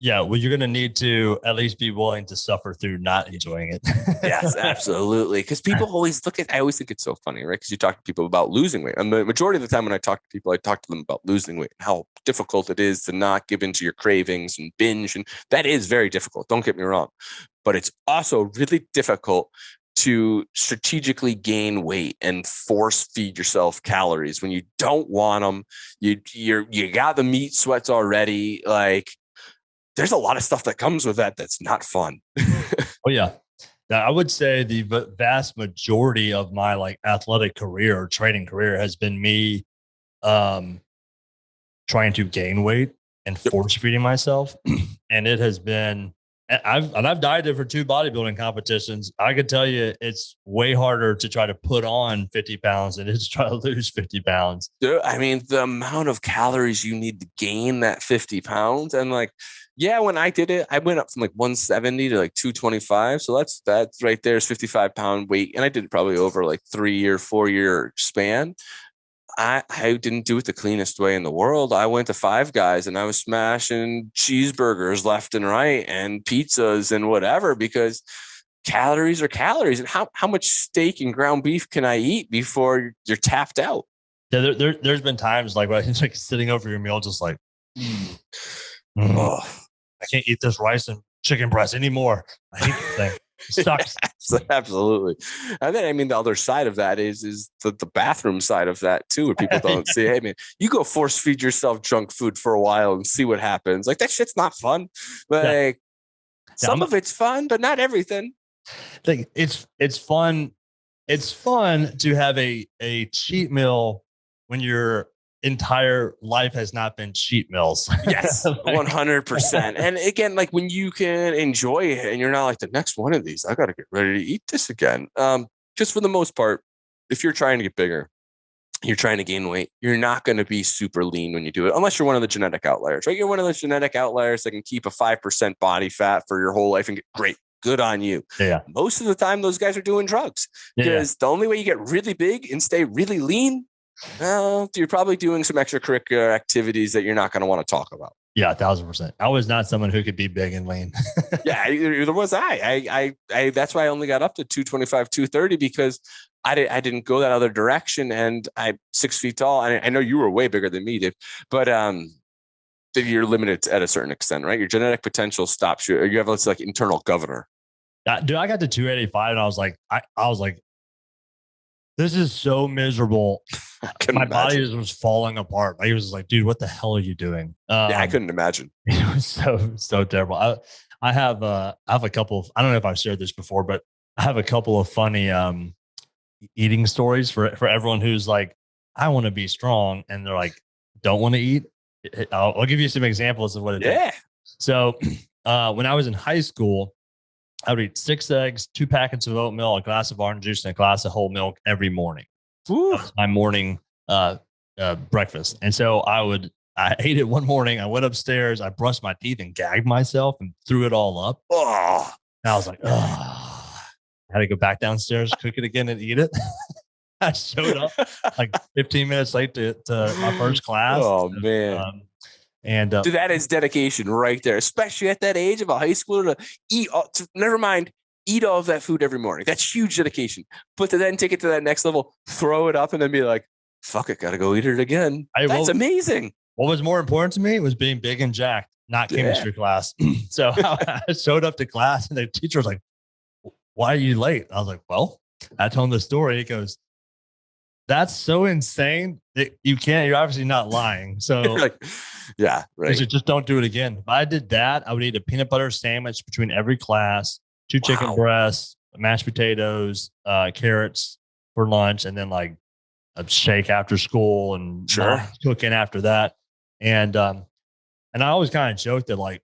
Yeah, well, you're going to need to at least be willing to suffer through not enjoying it. Yes, absolutely. Because people always I always think it's so funny, right? Because you talk to people about losing weight. And the majority of the time when I talk to people, I talk to them about losing weight and how difficult it is to not give into your cravings and binge. And that is very difficult. Don't get me wrong. But it's also really difficult to strategically gain weight and force feed yourself calories when you don't want them. You got the meat sweats already. Like, there's a lot of stuff that comes with that that's not fun. Oh, yeah. Now, I would say the vast majority of my like athletic career or training career has been me trying to gain weight and force feeding myself. And it has been, I've dieted for 2 bodybuilding competitions. I could tell you it's way harder to try to put on 50 pounds than it is to try to lose 50 pounds. Dude, I mean, the amount of calories you need to gain that 50 pounds and like, yeah, when I did it, I went up from like 170 to like 225. So that's right there is 55-pound weight. And I did it probably over like 3 or 4 year span. I didn't do it the cleanest way in the world. I went to Five Guys and I was smashing cheeseburgers left and right and pizzas and whatever, because calories are calories. And how much steak and ground beef can I eat before you're tapped out? Yeah, there's been times like when it's like sitting over your meal, just like, I can't eat this rice and chicken breast anymore. I hate this thing. It sucks. Absolutely. And then, I mean, the other side of that is the bathroom side of that too, where people don't say, hey, man, you go force feed yourself junk food for a while and see what happens. Like, that shit's not fun. Like, some of it's fun, but not everything. Like, it's fun. It's fun to have a cheat meal when you're entire life has not been cheat meals. Yes, 100%. And again, like when you can enjoy it and you're not like, the next one of these, I got to get ready to eat this again. Just for the most part, if you're trying to get bigger, you're trying to gain weight, you're not going to be super lean when you do it, unless you're one of the genetic outliers, right? You're one of those genetic outliers that can keep a 5% body fat for your whole life and get great. Good on you. Yeah. Most of the time, those guys are doing drugs, because the only way you get really big and stay really lean, well, you're probably doing some extracurricular activities that you're not going to want to talk about. Yeah, 1,000%. I was not someone who could be big and lean. Yeah, either was I. That's why I only got up to 225, 230, because I didn't go that other direction. And I'm 6 feet tall. And I know you were way bigger than me, Dave, but you're limited at a certain extent, right? Your genetic potential stops you. You have this like internal governor. Dude, I got to 285 and I was like, I was like, this is so miserable. My body was falling apart. I was like, dude, what the hell are you doing? Yeah, I couldn't imagine. It was so terrible. I have a couple of, I don't know if I've shared this before, but I have a couple of funny eating stories for everyone who's like, I want to be strong, and they're like, don't want to eat. I'll give you some examples of what it is. So when I was in high school, I would eat 6 eggs, 2 packets of oatmeal, a glass of orange juice, and a glass of whole milk every morning. That was my morning breakfast. And so I ate it one morning. I went upstairs, I brushed my teeth and gagged myself and threw it all up. Oh, and I was like, oh, I had to go back downstairs, cook it again and eat it. I showed up like 15 minutes late to my first class. Oh, man. Dude, that is dedication right there, especially at that age of a high schooler to eat. Eat all of that food every morning. That's huge dedication. But to then take it to that next level, throw it up, and then be like, fuck it, got to go eat it again. That's amazing. What was more important to me was being big and jacked, not chemistry class. So I showed up to class and the teacher was like, why are you late? I was like, well, I told him the story. He goes, that's so insane that you're obviously not lying. So like, yeah, right. Just don't do it again. If I did that, I would eat a peanut butter sandwich between every class, 2 chicken breasts, mashed potatoes, carrots for lunch, and then like a shake after school and cooking after that. And I always kind of joked that like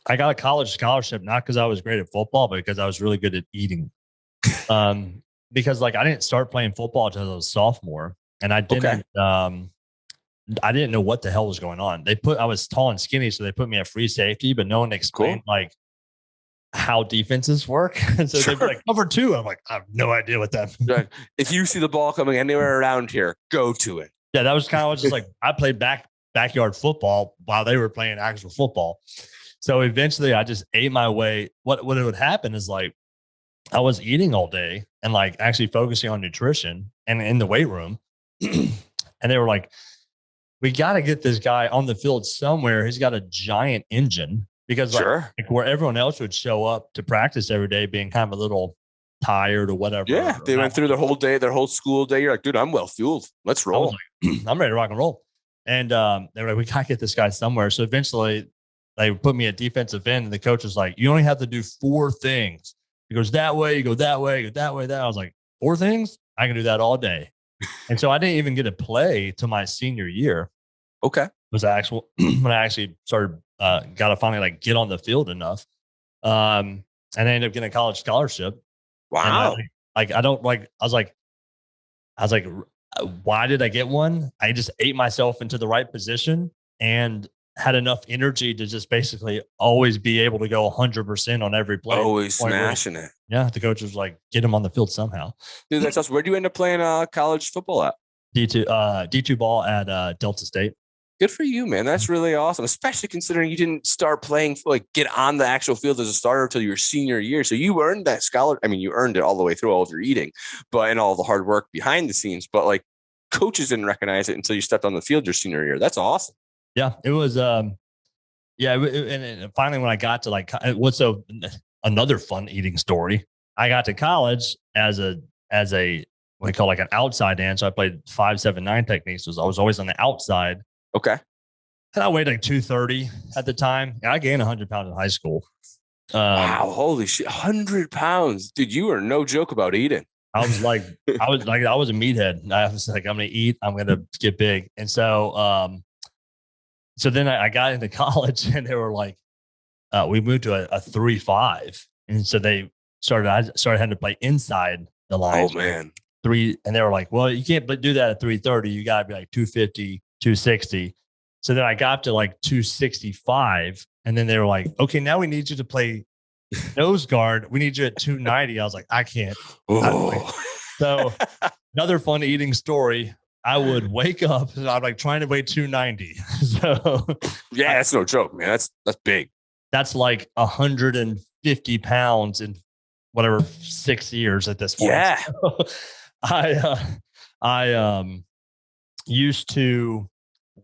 I got a college scholarship, not because I was great at football, but because I was really good at eating. Because like I didn't start playing football until I was a sophomore, and I didn't know what the hell was going on. I was tall and skinny, so they put me at free safety, but no one explained like how defenses work. And so they'd be like, cover 2. I'm like, I have no idea what that means. If you see the ball coming anywhere around here, go to it. Yeah, that was kind of just like I played backyard football while they were playing actual football. So eventually I just ate my way. What would happen is like I was eating all day and like actually focusing on nutrition and in the weight room. And they were like, we got to get this guy on the field somewhere. He's got a giant engine, because like where everyone else would show up to practice every day being kind of a little tired or whatever. Yeah. They went through their whole day, their whole school day. You're like, dude, I'm well fueled. Let's roll. Like, I'm ready to rock and roll. And they were like, we got to get this guy somewhere. So eventually they put me at defensive end, and the coach was like, you only have to do 4 things. He goes that way, you go that way, you go that way, that. I was like, 4 things? I can do that all day. And so I didn't even get to play till my senior year. Okay. Was when I actually started, got to finally like get on the field enough. And I ended up getting a college scholarship. Wow. I was like, why did I get one? I just ate myself into the right position and had enough energy to just basically always be able to go 100% on every play. Always smashing it. Yeah. The coach was like, get him on the field somehow. Dude, that's awesome. Where do you end up playing college football at? D2 ball at Delta State. Good for you, man. That's really awesome, especially considering you didn't start playing, like get on the actual field as a starter until your senior year. So you earned that scholarship. I mean, you earned it all the way through all of your eating, and all the hard work behind the scenes. But like coaches didn't recognize it until you stepped on the field your senior year. That's awesome. Yeah, it was. And finally, when I got to another fun eating story, I got to college as a what we call like an outside dancer. I played 5-7-9 techniques. So I was always on the outside. Okay. And I weighed like 230 at the time. And I gained 100 pounds in high school. Wow. Holy shit. 100 pounds. Dude, you are no joke about eating. I was like, I was a meathead. I was like, I'm going to eat, I'm going to get big. And so, so then I got into college and they were like, we moved to a 3-5. And so I started having to play inside the line. Oh man. And they were like, well, you can't do that at 330. You got to be like 250, 260. So then I got to like 265. And then they were like, okay, now we need you to play nose guard. We need you at 290. I was like, I can't. Oh. So another fun eating story. I would wake up and I'm like trying to weigh 290. So yeah, that's no joke, man. That's big. That's like 150 pounds in whatever 6 years at this point. Yeah. So I used to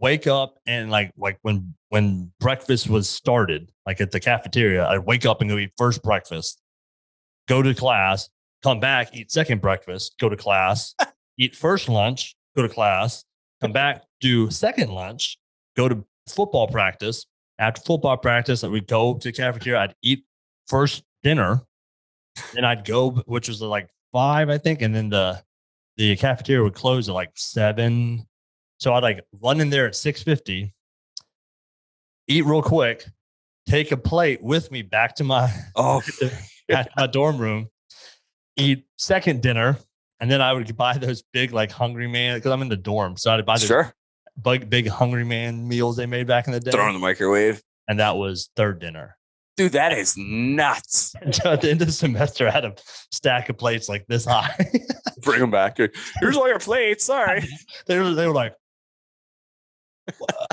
wake up and like when breakfast was started, like at the cafeteria, I'd wake up and go eat first breakfast, go to class, come back, eat second breakfast, go to class, eat first lunch, go to class, come back, do second lunch, go to football practice. After football practice, I would go to the cafeteria. I'd eat first dinner. Then I'd go, which was like 5, I think. And then the cafeteria would close at like 7. So I'd like run in there at 6:50, eat real quick, take a plate with me back to my, at my dorm room, eat second dinner. And then I would buy those big, like Hungry Man, because I'm in the dorm. So I'd buy those big Hungry Man meals they made back in the day. Throw in the microwave. And that was third dinner. Dude, that is nuts. And so at the end of the semester, I had a stack of plates like this high. Bring them back. Here's all your plates. Sorry. They were like,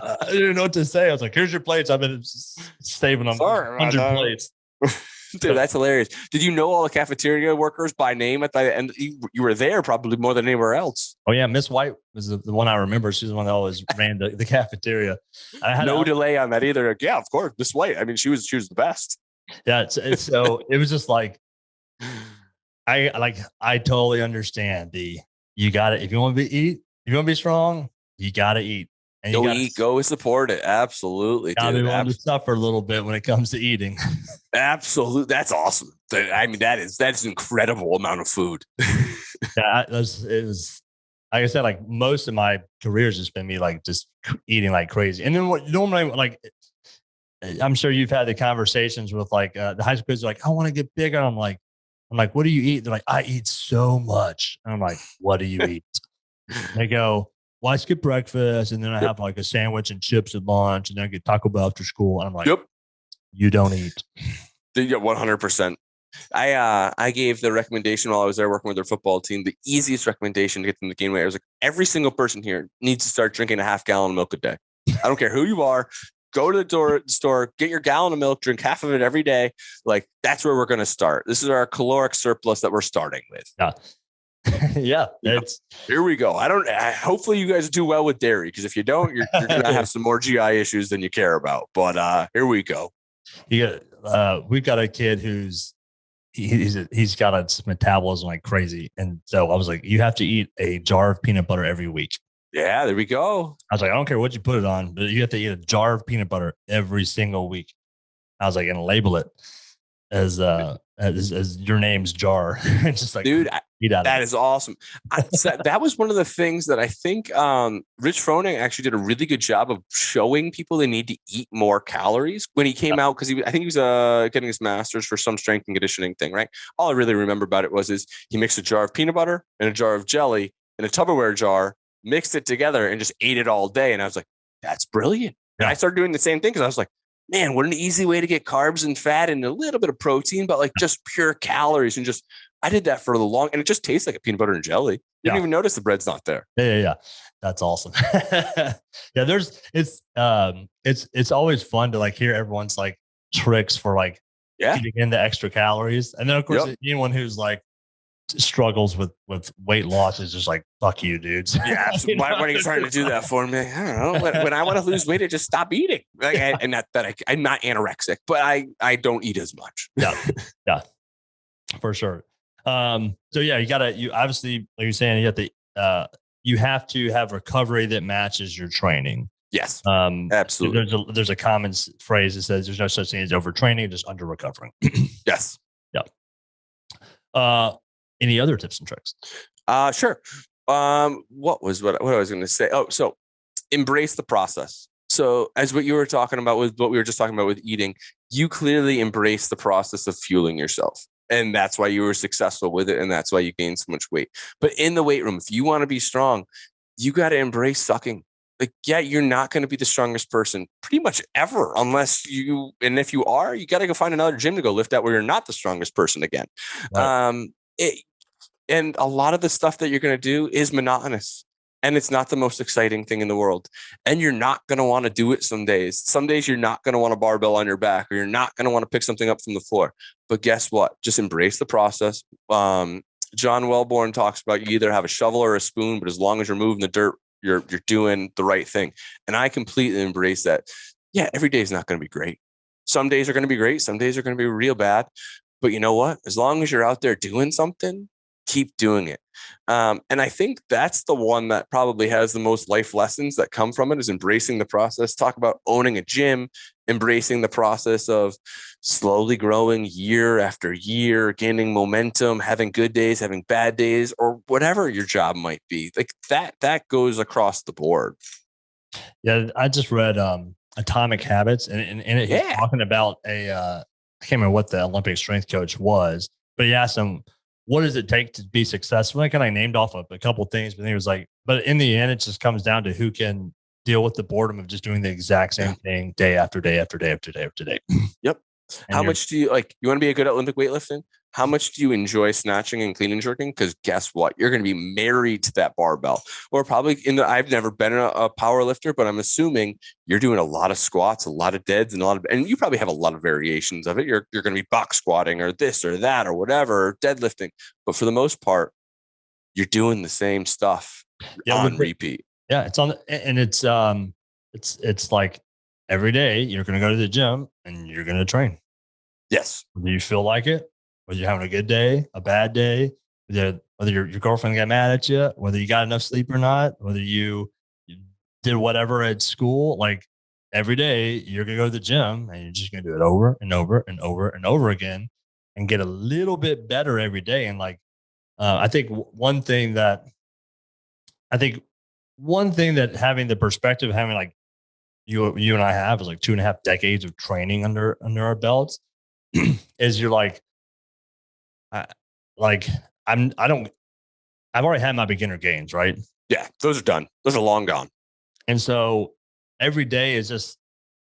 I didn't know what to say. I was like, here's your plates. I've been saving them. Sorry, 100 plates. Dude, that's hilarious. Did you know all the cafeteria workers by name at the end? You were there probably more than anywhere else. Oh, yeah. Miss White was the one I remember. She's the one that always ran the cafeteria. I had no delay on that either. Like, yeah, of course. Miss White. I mean, she was the best. Yeah. So it was just like, I totally understand you got to, if you want to be strong, you got to eat. And go eat, go support it. Absolutely. Gotta be willing to suffer a little bit when it comes to eating. Absolutely. That's awesome. I mean, that's an incredible amount of food. Yeah, it was like I said, like most of my career has just been me like just eating like crazy. And then what normally, like, I'm sure you've had the conversations with like the high school kids are like, I want to get bigger. I'm like, what do you eat? They're like, I eat so much. And I'm like, what do you eat? They go, well, I skip breakfast and then I have like a sandwich and chips at lunch and then I get Taco Bell after school. And I'm like, you don't eat. Yeah, 100%. I gave the recommendation while I was there working with their football team, the easiest recommendation to get them to gain weight. I was like, every single person here needs to start drinking a half gallon of milk a day. I don't care who you are. Go to the store, get your gallon of milk, drink half of it every day. Like, that's where we're going to start. This is our caloric surplus that we're starting with. Yeah. Yeah, here we go. Hopefully you guys do well with dairy, because if you don't, you're gonna have some more GI issues than you care about. But here we go. We've got a kid who's he's got a metabolism like crazy, and so I was like, you have to eat a jar of peanut butter every week. Yeah, there we go. I was like, I don't care what you put it on, but you have to eat a jar of peanut butter every single week. I was like, and label it as your name's Jar. Just like, dude, that is awesome. That was one of the things that I think Rich Froning actually did a really good job of showing people they need to eat more calories when he came out, because I think he was getting his master's for some strength and conditioning thing, right? All I really remember about it was he mixed a jar of peanut butter and a jar of jelly in a Tupperware jar, mixed it together, and just ate it all day. And I was like, that's brilliant. And I started doing the same thing because I was like, man, what an easy way to get carbs and fat and a little bit of protein, but like just pure calories. And just, I did that for the long, and it just tastes like a peanut butter and jelly. You didn't even notice the bread's not there. Yeah. That's awesome. Yeah. It's always fun to like hear everyone's like tricks for like getting in the extra calories. And then of course, anyone who's like struggles with weight loss is just like, fuck you, dudes. Yeah. So why are you trying to do that for me? I don't know. When I want to lose weight, I just stop eating. Like, and not that I'm not anorexic, but I don't eat as much. Yeah, for sure. So yeah, you obviously, like you're saying, you have to have recovery that matches your training. Yes. Absolutely. There's a common phrase that says there's no such thing as overtraining, just under recovering. Yes. Yeah. any other tips and tricks? Sure. What I was going to say? Oh, so embrace the process. So as what you were talking about with what we were just talking about with eating, you clearly embrace the process of fueling yourself. And that's why you were successful with it. And that's why you gained so much weight. But in the weight room, if you want to be strong, you got to embrace sucking. Like, yeah, you're not going to be the strongest person pretty much ever and if you are, you got to go find another gym to go lift at where you're not the strongest person again. Right. And a lot of the stuff that you're going to do is monotonous. And it's not the most exciting thing in the world. And you're not going to want to do it some days. Some days you're not going to want a barbell on your back, or you're not going to want to pick something up from the floor. But guess what? Just embrace the process. John Wellborn talks about you either have a shovel or a spoon, but as long as you're moving the dirt, you're doing the right thing. And I completely embrace that. Yeah, every day is not going to be great. Some days are going to be great. Some days are going to be real bad. But you know what? As long as you're out there doing something, keep doing it. And I think that's the one that probably has the most life lessons that come from it, is embracing the process. Talk about owning a gym, embracing the process of slowly growing year after year, gaining momentum, having good days, having bad days, or whatever your job might be. Like that goes across the board. Yeah. I just read Atomic Habits, and he's talking about I can't remember what the Olympic strength coach was, but he asked him, what does it take to be successful? I kind of named off a couple of things, but he was like, but in the end, it just comes down to who can deal with the boredom of just doing the exact same thing day after day after day after day after day. Yep. How much do you like? You want to be a good at Olympic weightlifting? How much do you enjoy snatching and clean and jerking? Because guess what? You're going to be married to that barbell. Or probably I've never been a power lifter, but I'm assuming you're doing a lot of squats, a lot of deads, and you probably have a lot of variations of it. You're going to be box squatting or this or that or whatever, deadlifting. But for the most part, you're doing the same stuff on repeat. Yeah, it's on, and it's like every day you're going to go to the gym and you're going to train. Yes. Do you feel like it? Whether you're having a good day, a bad day, whether your girlfriend got mad at you, whether you got enough sleep or not, whether you did whatever at school, like every day you're going to go to the gym and you're just going to do it over and over and over and over again and get a little bit better every day. And like, I think one thing that having the perspective, having like you and I have is like 2.5 decades of training under our belts, is you're like, I've already had my beginner gains, right? Yeah, those are done. Those are long gone. And so every day is just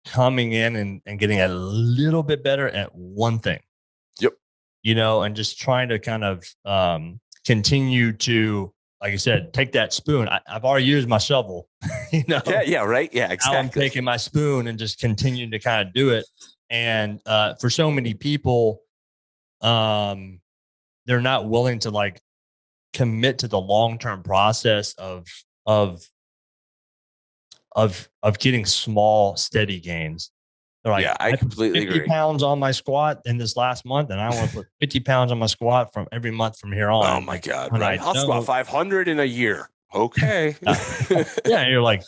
coming in and getting a little bit better at one thing. Yep. And just trying to kind of continue to, like I said, take that spoon. I've already used my shovel, Yeah, right. Yeah, exactly. Now I'm taking my spoon and just continuing to kind of do it. And for so many people, they're not willing to like commit to the long-term process of getting small, steady gains. They're like, yeah, I completely 50 agree. pounds on my squat in this last month, and I want to put 50 pounds on my squat from every month from here on. Oh my God. Right. I'll squat 500 in a year. Okay. Yeah. You're like,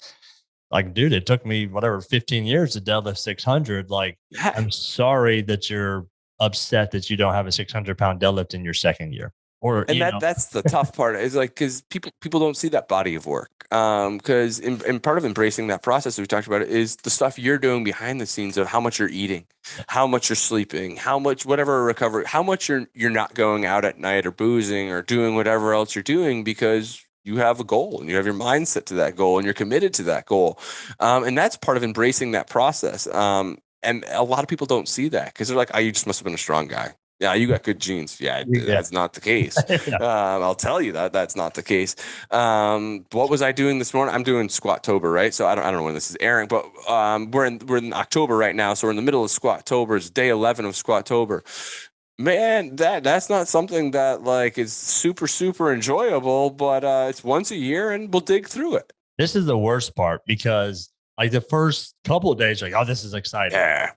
dude, it took me 15 years to deadlift 600. Like, yeah. I'm sorry that you're upset that you don't have a 600-pound deadlift in your second year. That's the tough part, is like, because people don't see that body of work. Because in part of embracing that process, we talked about it, is the stuff you're doing behind the scenes of how much you're eating, how much you're sleeping, how much whatever recovery, how much you're not going out at night or boozing or doing whatever else you're doing, because you have a goal and you have your mindset to that goal and you're committed to that goal. And that's part of embracing that process. And a lot of people don't see that because they're like, oh, you just must have been a strong guy. Yeah, you got good genes. Yeah, that's not the case. I'll tell you that's not the case. What was I doing this morning? I'm doing Squattober, right? So I don't know when this is airing, but we're in October right now. So we're in the middle of Squattober. It's day 11 of Squattober. Man, that's not something that like is super, super enjoyable, but it's once a year and we'll dig through it. This is the worst part because like the first couple of days, you're like, oh, this is exciting. Yeah.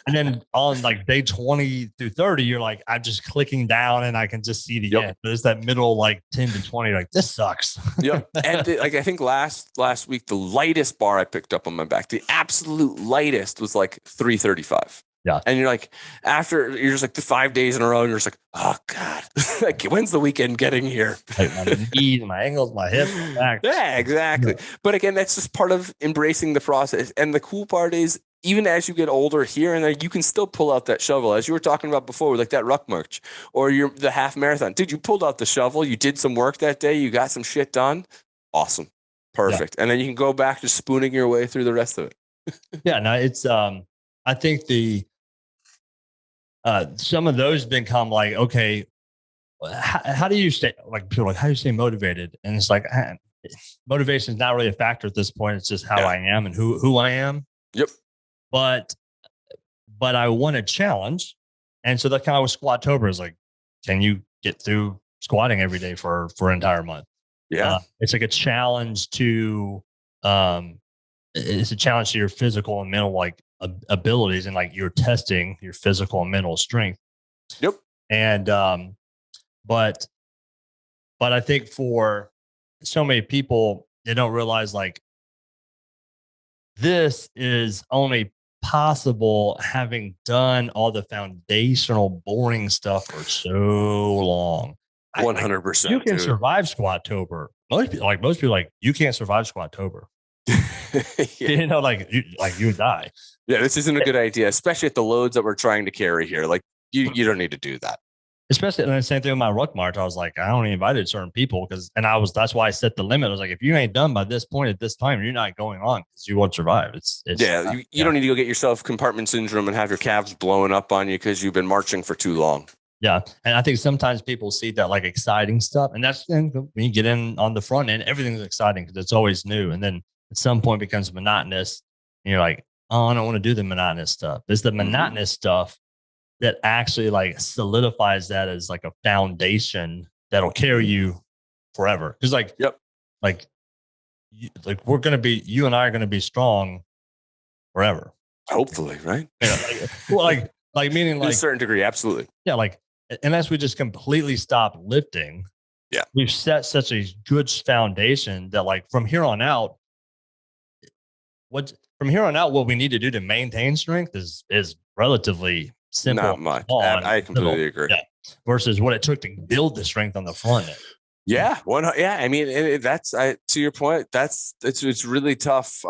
And then on like day 20 through 30, you're like, I'm just clicking down and I can just see the end. There's that middle like 10 to 20, like this sucks. Yep. And like I think last week, the lightest bar I picked up on my back, the absolute lightest was like 335. Yeah. And you're like, after you're just like the 5 days in a row, and you're just like, oh God, like when's the weekend getting here? Like my knees, my ankles, my hips, my back. Yeah, exactly. Yeah. But again, that's just part of embracing the process. And the cool part is, even as you get older here and there, you can still pull out that shovel. As you were talking about before, like that ruck march or the half marathon. Dude, you pulled out the shovel. You did some work that day. You got some shit done. Awesome. Perfect. Yeah. And then you can go back to spooning your way through the rest of it. Yeah, no, it's I think some of those become like, okay, how do you stay, like people are like, how do you stay motivated? And it's like, motivation is not really a factor at this point. It's just how I am and who I am. Yep. But I want a challenge. And so that kind of was Squattober is like, can you get through squatting every day for an entire month? Yeah. It's like a challenge to it's a challenge to your physical and mental like abilities, and like you're testing your physical and mental strength. Yep. And but I think for so many people, they don't realize like this is only possible having done all the foundational boring stuff for so long. 100%. You can survive Squattober. Most people like, you can't survive Squattober. You know, like you would die. Yeah, this isn't a good idea, especially at the loads that we're trying to carry here. Like you don't need to do that. Especially, and the same thing with my ruck march. I was like, I only invited certain people that's why I set the limit. I was like, if you ain't done by this point at this time, you're not going on because you won't survive. You don't need to go get yourself compartment syndrome and have your calves blowing up on you because you've been marching for too long. Yeah. And I think sometimes people see that like exciting stuff. And that's when you get in on the front end, everything's exciting because it's always new. And then at some point it becomes monotonous. And you're like, oh, I don't want to do the monotonous stuff. It's the monotonous stuff that actually like solidifies that as like a foundation that'll carry you forever. Cause like, you and I are going to be strong forever. Hopefully. Right. Like meaning like to a certain degree. Absolutely. Yeah. Like, unless we just completely stop lifting. Yeah. We've set such a good foundation that like from here on out, what we need to do to maintain strength is relatively simple. Not much. I completely agree. Yeah. Versus what it took to build the strength on the front end. Yeah. I mean, that's to your point. It's really tough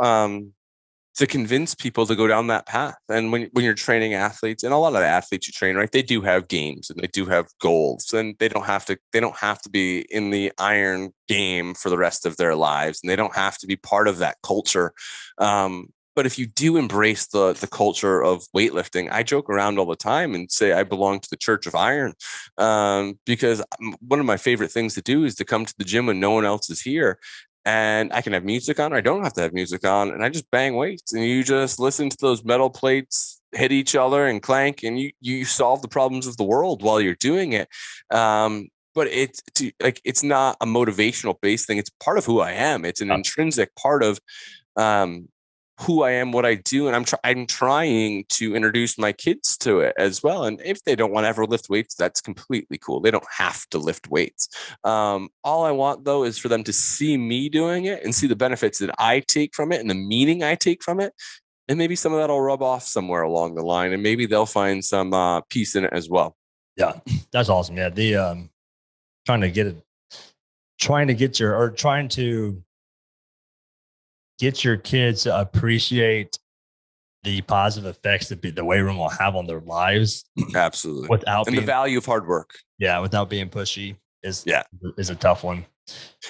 to convince people to go down that path. And when you're training athletes, and a lot of the athletes you train, right, they do have games and they do have goals, and they don't have to be in the iron game for the rest of their lives, and they don't have to be part of that culture. But if you do embrace the culture of weightlifting, I joke around all the time and say I belong to the Church of Iron, because one of my favorite things to do is to come to the gym when no one else is here. And I can have music on, or I don't have to have music on, and I just bang weights, and you just listen to those metal plates hit each other and clank, and you solve the problems of the world while you're doing it. But it's not a motivational based thing. It's part of who I am. It's an intrinsic part of who I am, what I do, and I'm trying to introduce my kids to it as well. And if they don't want to ever lift weights, that's completely cool. They don't have to lift weights. All I want though is for them to see me doing it and see the benefits that I take from it and the meaning I take from it. And maybe some of that will rub off somewhere along the line, and maybe they'll find some peace in it as well. Yeah, that's awesome. Yeah, the trying to get your kids to appreciate the positive effects that the weight room will have on their lives. Absolutely. The value of hard work. Yeah. Without being pushy is a tough one.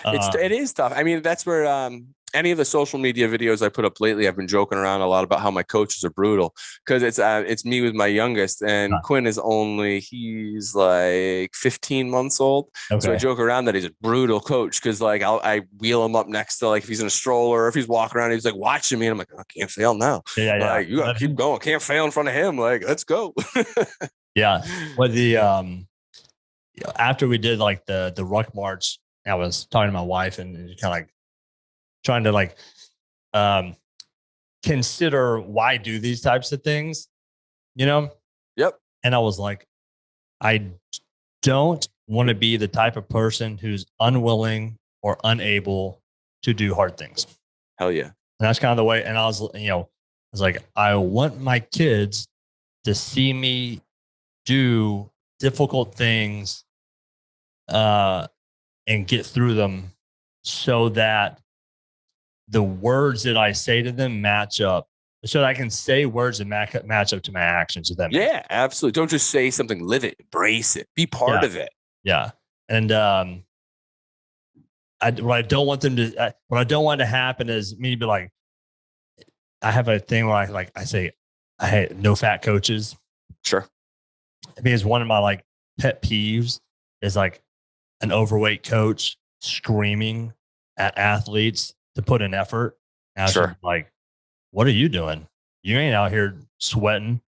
It is tough. I mean, that's where any of the social media videos I put up lately, I've been joking around a lot about how my coaches are brutal, because it's me with my youngest, and Quinn he's like 15 months old. Okay. So I joke around that he's a brutal coach, because like I wheel him up next to, like, if he's in a stroller or if he's walking around, he's like watching me, and I'm like, I can't fail now. Yeah. Like, you gotta keep going. Can't fail in front of him. Like, let's go. Yeah. Well, the after we did like the ruck march, I was talking to my wife and kind of like trying to like consider why do these types of things, you know? Yep. And I was like, I don't want to be the type of person who's unwilling or unable to do hard things. Hell yeah. And that's kind of the way. And I was like, I want my kids to see me do difficult things and get through them so that the words that I say to them match up, so that I can say words that match up to my actions. If that makes sense. Absolutely. Don't just say something, live it, embrace it, be part of it. Yeah. And what I don't want to happen is me to be like, I have a thing where I say, I had no fat coaches. Sure. Because one of my like pet peeves is like an overweight coach screaming at athletes to put in effort. And I was just like, what are you doing? You ain't out here sweating.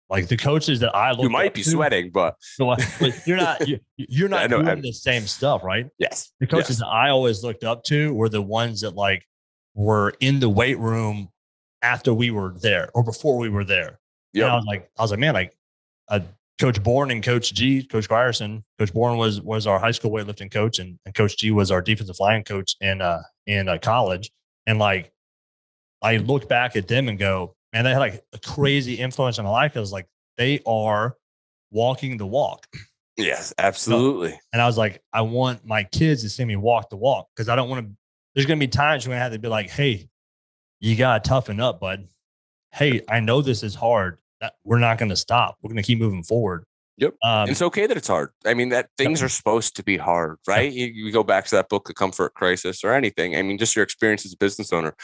Like the coaches that I look, you might be sweating, but you're not. You're not doing the same stuff, right? Yes. The coaches that I always looked up to were the ones that like were in the weight room after we were there or before we were there. Yeah. I was like, man, like Coach Bourne and Coach G, Coach Grierson. Coach Bourne was our high school weightlifting coach, and Coach G was our defensive line coach in college. And like, I look back at them and go, man, they had like a crazy influence on my life. Because like they are walking the walk. Yes, absolutely. And I was like, I want my kids to see me walk the walk, because I don't want to. There's going to be times when I have to be like, hey, you got to toughen up, bud. Hey, I know this is hard. We're not going to stop. We're going to keep moving forward. Yep. It's okay that it's hard. I mean, that things are supposed to be hard, right? You go back to that book, A Comfort Crisis, or anything. I mean, just your experience as a business owner.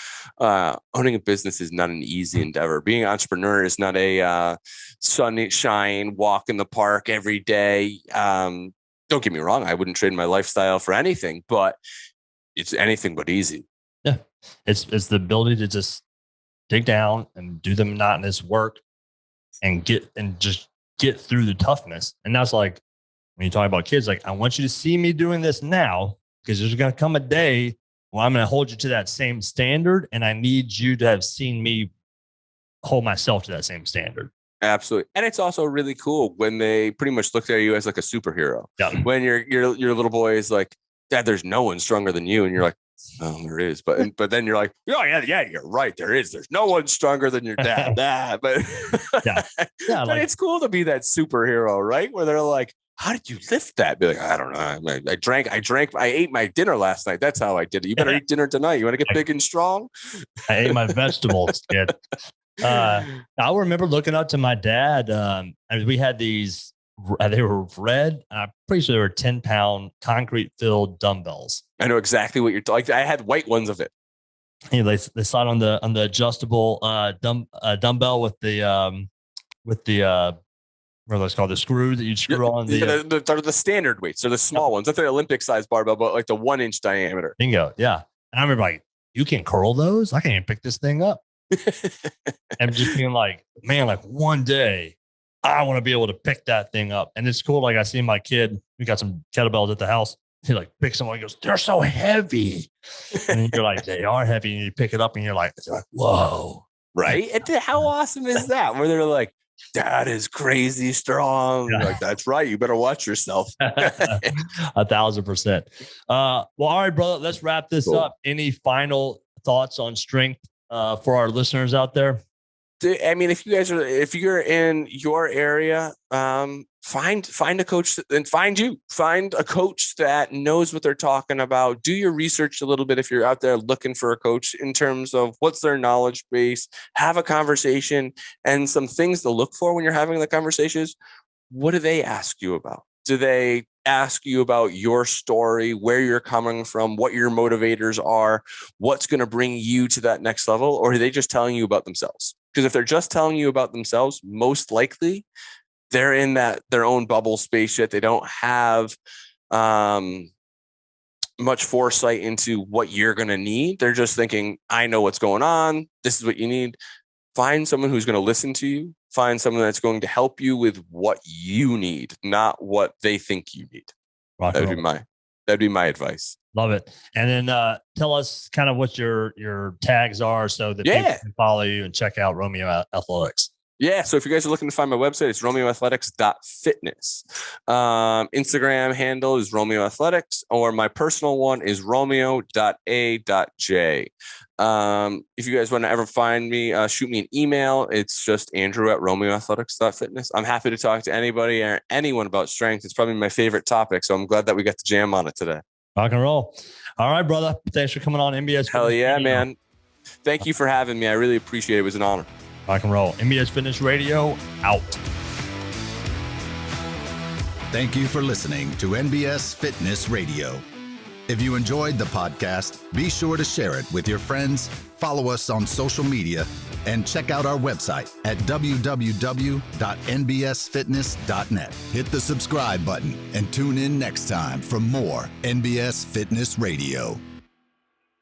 Owning a business is not an easy endeavor. Being an entrepreneur is not a sunshine walk in the park every day. Don't get me wrong. I wouldn't trade my lifestyle for anything, but it's anything but easy. Yeah. It's the ability to just dig down and do the monotonous work and just get through the toughness. And that's like, when you talk about kids, like, I want you to see me doing this now, because there's going to come a day where I'm going to hold you to that same standard. And I need you to have seen me hold myself to that same standard. Absolutely. And it's also really cool when they pretty much look at you as like a superhero. Yeah. When your little boy is like, Dad, there's no one stronger than you. And you're like, oh, there is. But then you're like, oh, yeah, you're right. There is. There's no one stronger than your dad. But but it's cool to be that superhero, right? Where they're like, how did you lift that? Be like, I don't know. I ate my dinner last night. That's how I did it. You better eat dinner tonight. You want to get big and strong? I ate my vegetables, kid. I remember looking up to my dad. We had these. They were red. I'm pretty sure they were 10-pound concrete-filled dumbbells. I know exactly what you're talking. I had white ones of it. You know, they slide on the adjustable dumbbell with the what that's called, the screw that you screw on. The standard weights. They're the small ones. That's the Olympic size barbell, but like the 1-inch diameter. Bingo. Yeah. And I remember like, you can curl those? I can't even pick this thing up. I'm just being like, man, like one day I want to be able to pick that thing up. And it's cool. Like I see my kid, we got some kettlebells at the house. He like picks them up and goes, they're so heavy. And you're like, they are heavy. And you pick it up and you're like, whoa. Right. And how awesome is that? Where they're like, Dad is crazy strong. Yeah. Like, that's right. You better watch yourself. 1,000%. Well, all right, brother, let's wrap this up. Any final thoughts on strength for our listeners out there? I mean, if you're in your area, find a coach and find a coach that knows what they're talking about. Do your research a little bit. If you're out there looking for a coach in terms of what's their knowledge base, have a conversation, and some things to look for when you're having the conversations. What do they ask you about? Do they ask you about your story, where you're coming from, what your motivators are, what's going to bring you to that next level? Or are they just telling you about themselves? Because if they're just telling you about themselves, most likely they're in their own bubble spaceship. They don't have much foresight into what you're going to need. They're just thinking, I know what's going on. This is what you need. Find someone who's going to listen to you. Find someone that's going to help you with what you need, not what they think you need. That'd be my advice. Love it. And then tell us kind of what your tags are so that people can follow you and check out Romeo Athletics. Yeah. So if you guys are looking to find my website, it's romeoathletics.fitness. Instagram handle is Romeo Athletics, or my personal one is romeo.a.j. If you guys want to ever find me, shoot me an email. It's just andrew@romeoathletics.fitness. I'm happy to talk to anybody or anyone about strength. It's probably my favorite topic. So I'm glad that we got to jam on it today. Rock and roll. All right, brother. Thanks for coming on MBS. Hell yeah, man. Thank you for having me. I really appreciate it. It was an honor. Rock and roll. MBS Fitness Radio out. Thank you for listening to NBS Fitness Radio. If you enjoyed the podcast, be sure to share it with your friends, follow us on social media, and check out our website at www.nbsfitness.net. Hit the subscribe button and tune in next time for more NBS Fitness Radio.